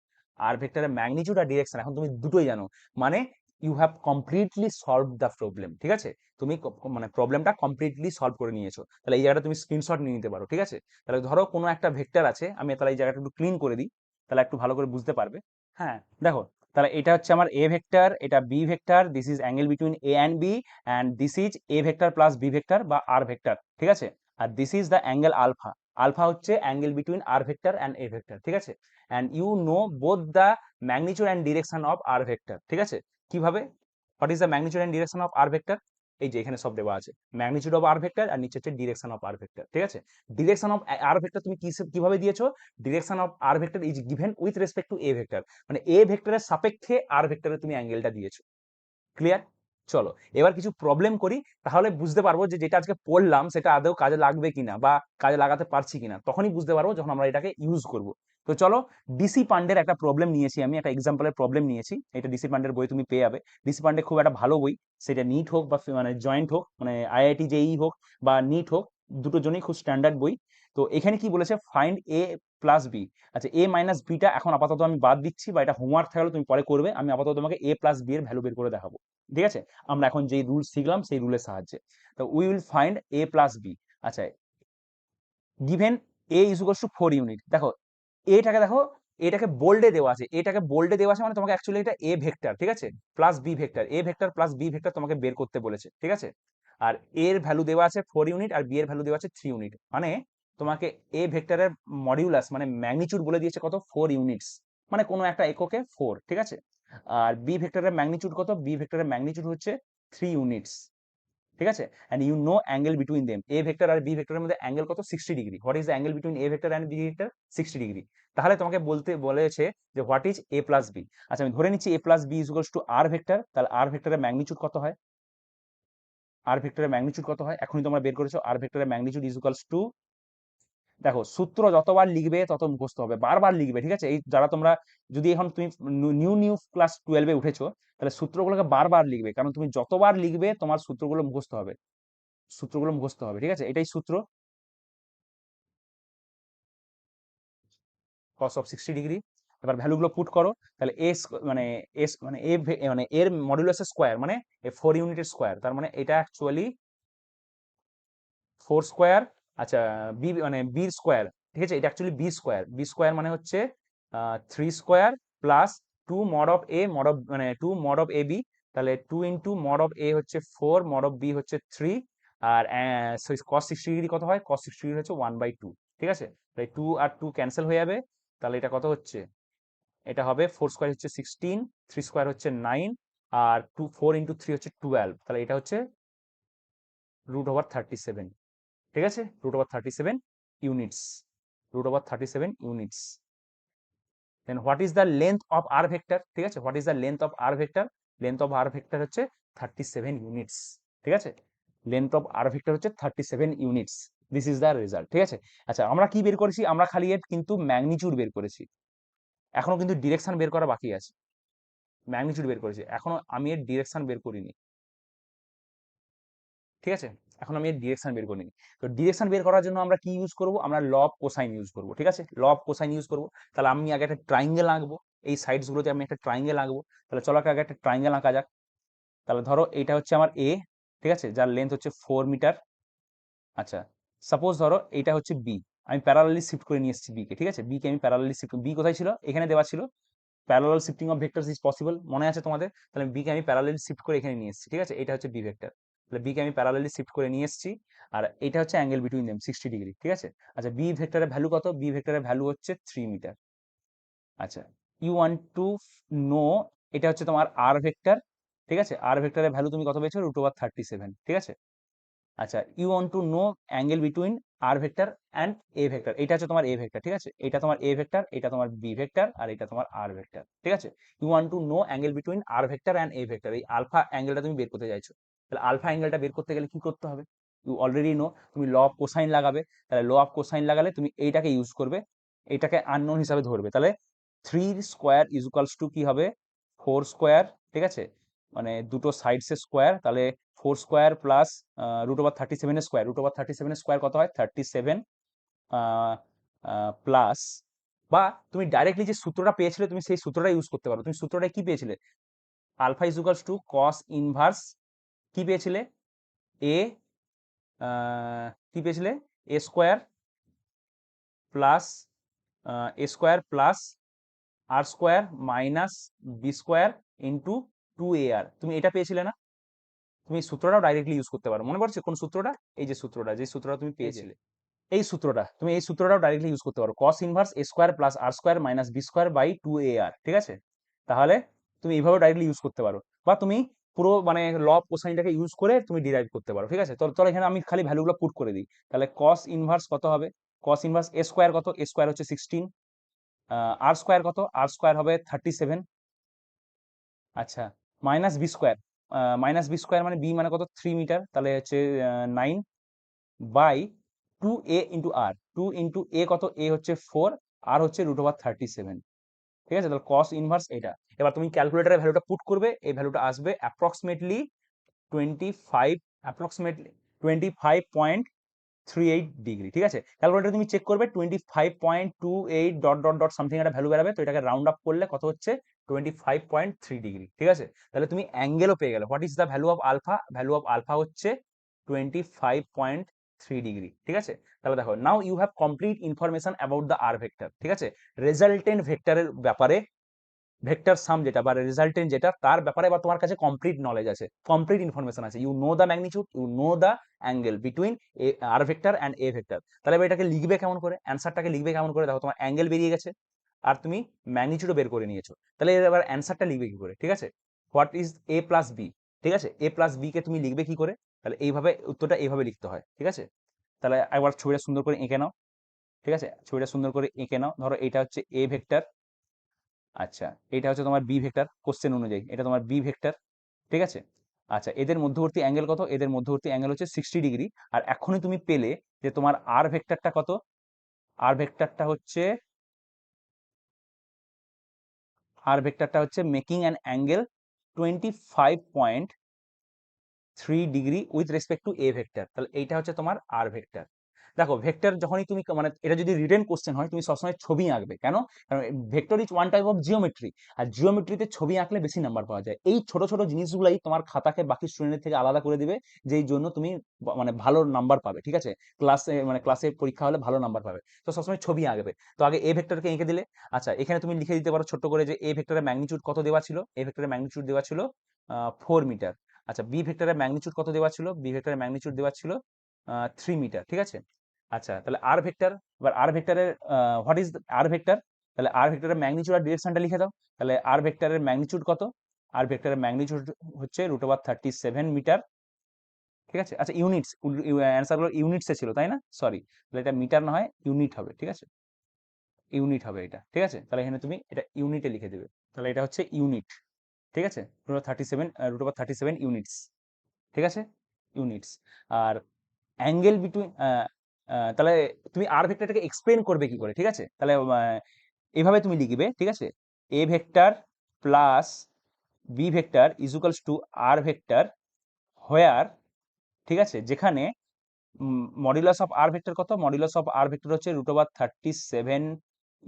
আর ভেক্টরের ম্যাগনিটিউড আর ডিরেকশন এখন তুমি দুটোই জানো, মানে you have completely solve the problem, ঠিক আছে। তুমি মানে প্রবলেমটা কমপ্লিটলি সলভ করে নিয়েছো। তাহলে এই জায়গাটা তুমি স্ক্রিনশট নিয়ে নিতে পারো, ঠিক আছে। তাহলে ধরো কোনো একটা ভেক্টর আছে, আমি তাহলে এই জায়গাটা একটু ক্লিন করে দিই, তাহলে একটু ভালো করে বুঝতে পারবে। হ্যাঁ দেখো, তাহলে এটা হচ্ছে আমার এ ভেক্টর, এটা B vector, this is angle between A and B, and this is A vector plus B vector বা আর ভেক্টর, ঠিক আছে। আর this is the angle alpha. Alpha হচ্ছে angle between R vector and A vector, ঠিক আছে। And you know both the magnitude and direction of R vector, ঠিক আছে। কিভাবে? What is the magnitude and direction of R vector? এই যে এখানে সব দেওয়া আছে, ম্যাগনিটিউড অফ আর ভেক্টর আর নিচে হচ্ছে ডিরেকশন অফ আর ভেক্টর, ঠিক আছে। ডিরেকশন অফ আর ভেক্টর তুমি কিভাবে দিয়েছো? Direction of R vector is given with respect to A vector, মানে এ ভেক্টরের সাপেক্ষে আর ভেক্টরে তুমি অ্যাঙ্গেলটা দিয়েছো। ক্লিয়ার? চলো এবার কিছু প্রবলেম করি, তাহলে বুঝতে পারবো যে যেটা আজকে পড়লাম সেটা আদৌ কাজে লাগবে কিনা বা কাজে লাগাতে পারছি কিনা, তখনই বুঝতে পারবো যখন আমরা এটাকে ইউজ করব। তো চলো, ডিসি পান্ডের একটা প্রবলেম নিয়েছি, আমি একটা এক্সাম্পলের প্রবলেম নিয়েছি। এটা ডিসি পান্ডের বই তুমি পেয়ে যাবে। ডিসি পান্ডে খুব একটা ভালো বই, সেটা নিট হোক বা মানে জয়েন্ট হোক, মানে আইআইটি জেই হোক বা নিট হোক, দুটোর জন্যই খুব স্ট্যান্ডার্ড বই। তো এখানে কি বলেছে, ফাইন্ড এ প্লাস বি। আচ্ছা, এ মাইনাস বিটা এখন আপাতত আমি বাদ দিচ্ছি, বা এটা হোমওয়ার্ক থাকলে তুমি পরে করবে। আমি আপাতত তোমাকে এ প্লাস বি এর ভ্যালু বের করে দেখাবো, ঠিক আছে। আমরা এখন যেই রুল শিখলাম সেই রুলের সাহায্যে। তো we will find A plus B. আচ্ছা, given A is equals to 4 unit. দেখো এটাকে, দেখো এটাকে বোল্ডে দেওয়া আছে, এটাকে বোল্ডে দেওয়া আছে, মানে তোমাকে অ্যাকচুয়ালি এটা এ ভেক্টর, ঠিক আছে, প্লাস বি ভেক্টর, এ ভেক্টর প্লাস বি ভেক্টর তোমাকে বের করতে বলেছে, ঠিক আছে। আর এর ভ্যালু দেওয়া আছে 4 ইউনিট আর বি এর ভ্যালু দেওয়া আছে 3 ইউনিট, মানে তোমাকে এ ভেক্টরের মডিউলাস মানে ম্যাগনিটিউড বলে দিয়েছে কত, 4 ইউনিটস, মানে কোনো একটা এককে 4, ঠিক আছে। আর বি ভেক্টরের ম্যাগনিটিউড কত, বি ভেক্টরের ম্যাগনিটিউড হচ্ছে 3 ইউনিটস, ঠিক আছে। And you know angle between them, A vector আর বি ভেক্টরের মধ্যে অ্যাঙ্গেল কত, 60 degree. What is the angle between A vector and B vector? 60 degree. তাহলে তোমাকে বলতে বলেছে যে what is A plus B. আচ্ছা, আমি ধরে নিচ্ছি A plus B is equals to R vector, তাহলে আর ভেক্টরের ম্যাগনিটিউড কত হয়, আর ভেক্টরের ম্যাগনিটিউড কত হয় এখনই তোমরা বের করেছো। আর ভেক্টরের ম্যাগনিটিউড ইজ ইকুয়ালস টু, দেখো সূত্র যতবার লিখবে তত মুখস্থ হবে, বারবার লিখবে, ঠিক আছে। এই যারা তোমরা যদি এখন তুমি নিউ ক্লাস 12-এ উঠেছো, তাহলে সূত্রগুলোকে বারবার লিখবে, কারণ তুমি যতবার লিখবে তোমার সূত্রগুলো মুখস্থ হবে, সূত্রগুলো মুখস্থ হবে, ঠিক আছে। এটাই সূত্র, cos অফ 60 ডিগ্রি। এবার ভ্যালুগুলো পুট করো, তাহলে মানে এস মানে এ মানে এর মডুলাসের স্কোয়ার মানে 4 ইউনিটের স্কোয়ার, তার মানে এটা অ্যাকচুয়ালি 4 স্কোয়ার। আচ্ছা, বি মানে বি স্কোয়ার, ঠিক আছে, এটা actually b square. B square মানে হচ্ছে 3 square plus 2 mod of a mod of মানে 2 মড অফ এ বি, তাহলে 2 ইন্টু মড অফ এ হচ্ছে 4, মড অফ বি হচ্ছে 3, আর cos 60 ডিগ্রি কত হয়, cos 60 ডিগ্রি হচ্ছে 1/2, ঠিক আছে। তাই 2 আর 2 ক্যান্সেল হয়ে যাবে, তাহলে এটা কত হচ্ছে, এটা হবে 4 স্কোয়ার হচ্ছে 16, 3 স্কোয়ার হচ্ছে 9, আর 4 ইন্টু 3 হচ্ছে 12, তাহলে এটা হচ্ছে √37, ঠিক আছে, √37 units, √37 units. Then what is the length of R vector, ঠিক আছে, what is the length of R vector? Length of R vector হচ্ছে 37 ইউনিটস, ঠিক আছে। লেন্থ অফ আর ভেক্টর হচ্ছে 37 units. This is the result, ঠিক আছে। আচ্ছা, আমরা কি বের করেছি, আমরা খালি এর কিন্তু ম্যাগনিটিউড বের করেছি, এখনো কিন্তু ডিরেকশন বের করা বাকি আছে। ম্যাগনিটিউড বের করেছি, এখনো আমি এর ডিরেকশন বের করিনি, ঠিক আছে, এখন আমি এর ডিরেকশন বের করিনি। তো ডিরেকশন বের করার জন্য আমরা কি ইউজ করব, আমরা ল অফ কোসাইন ইউজ করব, ঠিক আছে, ল অফ কোসাইন ইউজ করব। তাহলে আমি আগে একটা ট্রাইঙ্গেল আঁকবো, এই সাইডস গুলোতে আমি একটা ট্রাইঙ্গেল আঁকবো। তাহলে চলো আগে একটা ট্রাইঙ্গেল আঁকা যাক। তাহলে ধরো এইটা হচ্ছে আমার এ, ঠিক আছে, যার লেন্থ হচ্ছে 4 মিটার। আচ্ছা, সাপোজ ধরো এইটা হচ্ছে বি, আমি প্যারালালি শিফট করে নিয়ে এসেছি বি কে, ঠিক আছে, বি কে আমি প্যারালালি শিফট, বি কোথায় ছিল, এখানে দেওয়া ছিল, parallel shifting of vectors is possible, মনে আছে তোমাদের। তাহলে বি কে আমি প্যারালালি শিফট করে এখানে নিয়ে এসেছি, ঠিক আছে, এটা হচ্ছে বি ভেক্টর। তাহলে বি কে আমি প্যারালালি শিফট করে নিয়ে এসেছি, আর এটা হচ্ছে অ্যাঙ্গেল বিটুইন দেম 60 ডিগ্রি, ঠিক আছে। আচ্ছা, বি ভেক্টরের ভ্যালু কত, বি ভেক্টরের ভ্যালু হচ্ছে 3 মিটার। আচ্ছা, ইউ ওয়ান্ট টু নো, এটা হচ্ছে তোমার আর ভেক্টর, ঠিক আছে, আর ভেক্টরের ভ্যালু তুমি কত পেয়েছো, √37, ঠিক আছে। আচ্ছা, you want to know angle between R vector and A vector, এটা হচ্ছে তোমার এ ভেক্টর, ঠিক আছে, এটা তোমার এ ভেক্টর, এটা তোমার বি ভেক্টর, আর এটা তোমার আর ভেক্টর, ঠিক আছে। You want to know angle between R vector and A vector, এই আলফা অ্যাঙ্গেলটা তুমি বের করতে চাইছো। তাহলে আলফা অ্যাঙ্গেলটা বের করতে গেলে কি করতে হবে, ইউ অলরেডি নো, তুমি ল অফ কোসাইন লাগাবে। তাহলে ল অফ কোসাইন লাগালে তুমি এইটাকে ইউজ করবে, এটাকে আননোন হিসাবে ধরবে। তাহলে 3 স্কোয়ার ইজ ইকুয়ালস টু কি হবে, 4 স্কোয়ার, ঠিক আছে, মানে দুটো সাইডস এর স্কোয়ার, তাহলে 4 স্কোয়ার প্লাস √37 এর স্কোয়ার, √37 এর স্কোয়ার কত হয়, 37 প্লাস, বা তুমি ডাইরেক্টলি যে সূত্রটা পেয়েছিলে তুমি সেই সূত্রটা ইউজ করতে পারো। তুমি সূত্রটা কি পেয়েছিলে, alpha is equals to cos inverse, কি পেয়েছিলে, এ কি পেয়েছিলে, A square plus R square minus B square into 2ar। তুমি এটা পেয়েছিলে না? তুমি এই সূত্রটাও ডাইরেক্টলি ইউজ করতে পারো। মনে পড়ছে কোন সূত্রটা? এই যে সূত্রটা, যে সূত্রটা তুমি পেয়েছিলে, এই সূত্রটা, তুমি এই সূত্রটাও ডাইরেক্টলি ইউজ করতে পারো, cos inverse a square plus R square minus B square by 2ar। ঠিক আছে? তাহলে তুমি এইভাবে ডাইরেক্টলি ইউজ করতে পারো, বা তুমি পুরো মানে ল অফ কোসাইনটাকে ইউজ করে তুমি ডিরাইভ করতে পারো। ঠিক আছে? তো চলো এখানে আমি খালি ভ্যালুগুলো পুট করে দিই। তাহলে cos ইনভার্স কত হবে? cos ইনভার্স a স্কোয়ার কত? a স্কোয়ার হচ্ছে 16। আর স্কোয়ার কত? আর স্কোয়ার হবে 37। আচ্ছা, minus B square, minus B square মানে বি মানে কত? 3 মিটার, তাহলে হচ্ছে 9 by 2a into r. 2 into a কত? a হচ্ছে 4, আর হচ্ছে √37। ঠিক আছে? তাহলে cos ইনভার্স এটা। এবার তুমি ক্যালকুলেটরের ভ্যালুটা পুট করবে, এই ভ্যালুটা আসবে অ্যাপ্রক্সিমেটলি 25, অ্যাপ্রক্সিমেটলি 25.38 ডিগ্রি। ঠিক আছে? ক্যালকুলেটর তুমি চেক করবে 25.28 ডট ডট ডট সামথিং একটা ভ্যালু বেরাবে, তো এটাকে রাউন্ড আপ করলে কত হচ্ছে? 25.3 ডিগ্রি। ঠিক আছে? তাহলে তুমি অ্যাঙ্গেলও পেয়ে গেলে। What is the value of alpha? Value of alpha হচ্ছে 25.3 ডিগ্রি। ঠিক আছে? তাহলে দেখো, now you have complete information about the R vector. ঠিক আছে? রেজাল্টেন্ট ভেক্টরের ব্যাপারে, ভেক্টর সাম যেটা বা রেজাল্টেন্ট যেটা, তার ব্যাপারে বা তোমার কাছে কমপ্লিট নলেজ আছে, কমপ্লিট ইনফরমেশন আছে। You know the magnitude, you know the angle between R vector and A vector. তাহলে এবার এটাকে লিখবে কেমন করে? অ্যান্সারটাকে লিখবে কেমন করে? দেখো, তোমার অ্যাঙ্গেল বেরিয়ে গেছে আর তুমি ম্যাগনিটিউডও বের করে নিয়েছো, তাহলে এবার অ্যান্সারটা লিখবে কি করে? ঠিক আছে? What is a plus b? ঠিক আছে? a প্লাস বি কে তুমি লিখবে কি করে? তাহলে এইভাবে উত্তরটা এইভাবে লিখতে হয়। ঠিক আছে? তাহলে একবার ছবিটা সুন্দর করে এঁকে নাও। ঠিক আছে? ছবিটা সুন্দর করে এঁকে নাও। ধরো এটা হচ্ছে এ ভেক্টর, আচ্ছা এটা হচ্ছে তোমার বি ভেক্টর, কোশ্চেন অনুযায়ী এটা তোমার বি ভেক্টর। ঠিক আছে? আচ্ছা, এদের মধ্যবর্তী অ্যাঙ্গেল কত? এদের মধ্যবর্তী অ্যাঙ্গেল হচ্ছে 60 ডিগ্রি। আর এখনই তুমি পেলে যে তোমার আর ভেক্টরটা কত? আর ভেক্টরটা হচ্ছে, আর ভেক্টরটা হচ্ছে making an angle 25.3 degree with respect to A vector. তাহলে এইটা হচ্ছে তোমার আর ভেক্টর। দেখো, ভেক্টর যখনই তুমি মানে এটা যদি রিটেন কোশ্চেন হয়, তুমি সবসময় ছবি আঁকবে। কেন? কারণ vector is one type of geometry, আর জিওমেট্রিতে ছবি আঁকলে বেশি নাম্বার পাওয়া যায়। এই ছোট ছোট জিনিসগুলাই তোমার খাতাকে বাকি স্টুডেন্টের থেকে আলাদা করে দিবে, যেই জন্য তুমি মানে ভালো নাম্বার পাবে। ঠিক আছে? ক্লাসে মানে ক্লাসে পরীক্ষা হলে ভালো নাম্বার পাবে। তো সবসময় ছবি আঁকবে। তো আগে এ ভেক্টরকে এঁকে দিলে। আচ্ছা, এখানে তুমি লিখে দিতে পারো ছোট্ট করে যে এ ভেক্টরের ম্যাগনিটিউড কত দেওয়া ছিল? এ ভেক্টরের ম্যাগনিটিউড দেওয়া ছিল 4 মিটার। আচ্ছা, বি ভেক্টরের ম্যাগনিটিউড কত দেওয়া ছিল? বি ভেক্টরের ম্যাগনিটিউড দেওয়া ছিল 3 মিটার। ঠিক আছে? আচ্ছা, তাহলে আর ভেক্টর, এবার আর ভেক্টরের হোয়াট ইজ আর ভেক্টর? তাহলে আর ভেক্টরের ম্যাগনিটিউড আর ডিরেকশনটা লিখে দাও। তাহলে আর ভেক্টরের ম্যাগনিটিউড কত? আর ভেক্টরের ম্যাগনিটিউড হচ্ছে √37 মিটার। ঠিক আছে? আচ্ছা, ইউনিটস, অ্যান্সারগুলো ইউনিটসে ছিল তাই না? সরি, তাহলে এটা মিটার না হয় ইউনিট হবে। ঠিক আছে? ইউনিট হবে এটা। ঠিক আছে? তাহলে এখানে তুমি এটা ইউনিটে লিখে দেবে। তাহলে এটা হচ্ছে ইউনিট। ঠিক আছে? √37 ইউনিটস। ঠিক আছে? ইউনিটস। আর অ্যাঙ্গেল বিটুইন, তাহলে তুমি আর ভেক্টরটাকে এক্সপ্লেন করবে কি করে? ঠিক আছে? তাহলে এভাবে তুমি লিখবে। ঠিক আছে? A vector plus B vector is equals to R vector where, ঠিক আছে, যেখানে মডুলাস অফ আর ভেক্টর কত? মডুলাস অফ আর ভেক্টর হচ্ছে √37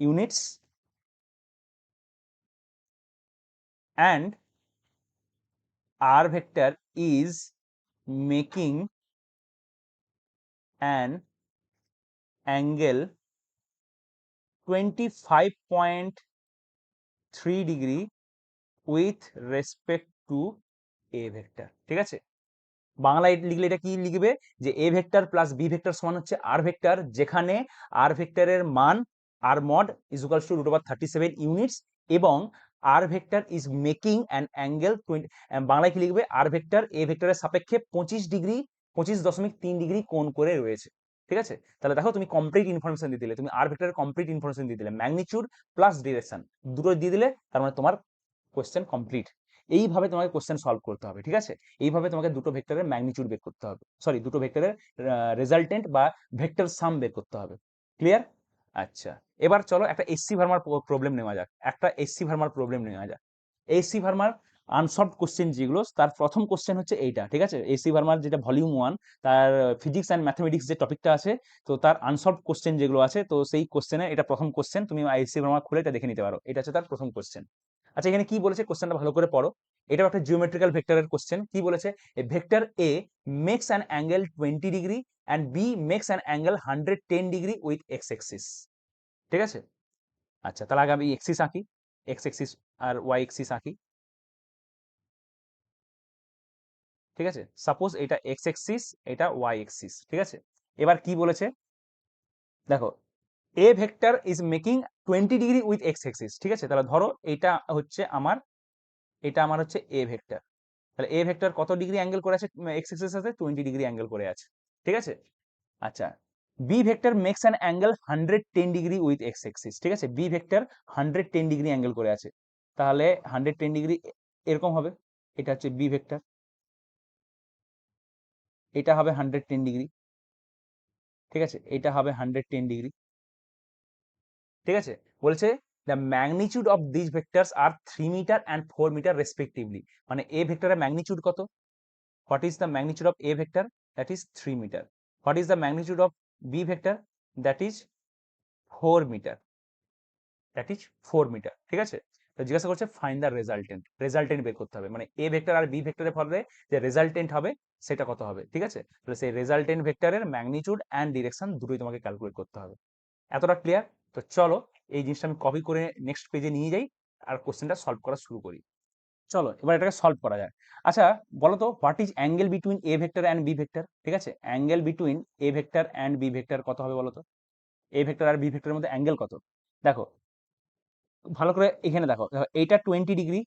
units, and R vector is making an angle 25.3 degree with respect to A vector. ঠিক আছে? বাংলায় লিখলে এটা কি লিখবে? যে A vector plus B vector সমান হচ্ছে আর ভেক্টর, যেখানে আর ভেক্টরের মান আর mod is equals two √37 units, এবং R vector is making an angle 20, বাংলায় কি লিখবে? আর ভেক্টর এ ভেক্টরের সাপেক্ষে 25 ডিগ্রি, 25.3 ডিগ্রি কোণ করে রয়েছে। ঠিক আছে? তাহলে দেখো, তুমি কমপ্লিট ইনফরমেশন দিয়ে দিলে, তুমি আর ভেক্টরের কমপ্লিট ইনফরমেশন দিয়ে দিলে, ম্যাগনিটিউড প্লাস ডিরেকশন দুটো দিয়ে দিলে, তার মানে তোমার কোয়েশ্চেন কমপ্লিট। এইভাবে তোমাকে কোশ্চেন সলভ করতে হবে। ঠিক আছে? এইভাবে তোমাকে দুটো ভেক্টরের ম্যাগনিটিউড বের করতে হবে, সরি দুটো ভেক্টরের রেজাল্টেন্ট বা ভেক্টর সাম বের করতে হবে। ক্লিয়ার? আচ্ছা, এবার চলো একটা এসসি ভার্মার প্রবলেম নেওয়া যাক। একটা এসসি ভার্মার প্রবলেম নেওয়া যাক। এসসি ভার্মার আনসলভড কোশ্চেন যেগুলো, তার প্রথম কোশ্চেন হচ্ছে এইটা। ঠিক আছে? এসসি ভার্মার যেটা ভলিউম 1, তার ফিজিক্স অ্যান্ড ম্যাথমেটিক্স যে টপিকটা আছে, তো তার আনসলভড কোশ্চেন যেগুলো আছে, তো সেই কোশ্চেনে এটা প্রথম কোশ্চেন। তুমি এসসি ভার্মার খুলে এটা দেখে নিতে পারো। এটা হচ্ছে তার প্রথম কোশ্চেন। আচ্ছা, এখানে কি বলেছে কোশ্চেনটা ভালো করে পড়ো। এটাও একটা জিওমেট্রিক্যাল ভেক্টরের কোশ্চেন। কি বলেছে? A vector a makes an angle 20 degree and b makes an angle 110 degree with x axis. ঠিক আছে? আচ্ছা, তাহলে আগে আমি এক্সিস আঁকি। এক্স এক্সিস আর ওয়াই এক্সিস আঁকি, ঠিক আছে? সাপোজ এটা এক্স এক্সিস, এটা ওয়াই এক্সিস, ঠিক আছে? এবার কি বলেছে দেখো, a vector is making 20 degree with x axis, ঠিক আছে? তাহলে ধরো এটা আমার হচ্ছে এ ভেক্টর। তাহলে এ ভেক্টর কত ডিগ্রি অ্যাঙ্গেল করে আছে এক্স এক্সিস সাথে? 20 ডিগ্রি অ্যাঙ্গেল করে আছে, ঠিক আছে? আচ্ছা, b vector makes an angle 110 degree with x axis, ঠিক আছে? বি ভেক্টর 110 ডিগ্রি অ্যাঙ্গেল করে আছে, তাহলে 110 ডিগ্রি এরকম হবে। এটা হচ্ছে বি ভেক্টর, এটা হবে 110 ডিগ্রি, ঠিক আছে? এটা হবে 110 ডিগ্রি, ঠিক আছে? বলছে the magnitude of this vectors are 3 meter and 4 meter respectively. মানে এ ভেক্টরের ম্যাগনিচিউড কত? What is the magnitude of A vector? That is 3 meter. What is the magnitude of B vector? That is 4 meter, that is 4 meter, ঠিক আছে? তো জিজ্ঞাসা করছে find the resultant, resultant বের করতে হবে, মানে এ ভেক্টর আর বি ভেক্টরের ফলে যে রেজাল্টেন্ট হবে সেটা কত হবে, ঠিক আছে? তাহলে সেই রেজাল্টেন্ট ভেক্টরের ম্যাগনিচিউড অ্যান্ড ডিরেকশন দুটোই তোমাকে ক্যালকুলেট করতে হবে। এতটা ক্লিয়ার? তো চলো এই জিনিসটা আমি কপি করে নেক্সট পেজে নিয়ে যাই আর কোশ্চেনটা সলভ করা শুরু করি। চলো এবার এটাকে সলভ করা যায়। আচ্ছা বলো তো, what is angle between A vector and B vector? ঠিক আছে, angle between A vector and B vector কত হবে বলো তো? এ ভেক্টর আর বি ভেক্টরের মধ্যে অ্যাঙ্গেল কত? দেখো ভালো করে এখানে দেখো, এইটা 20 ডিগ্রি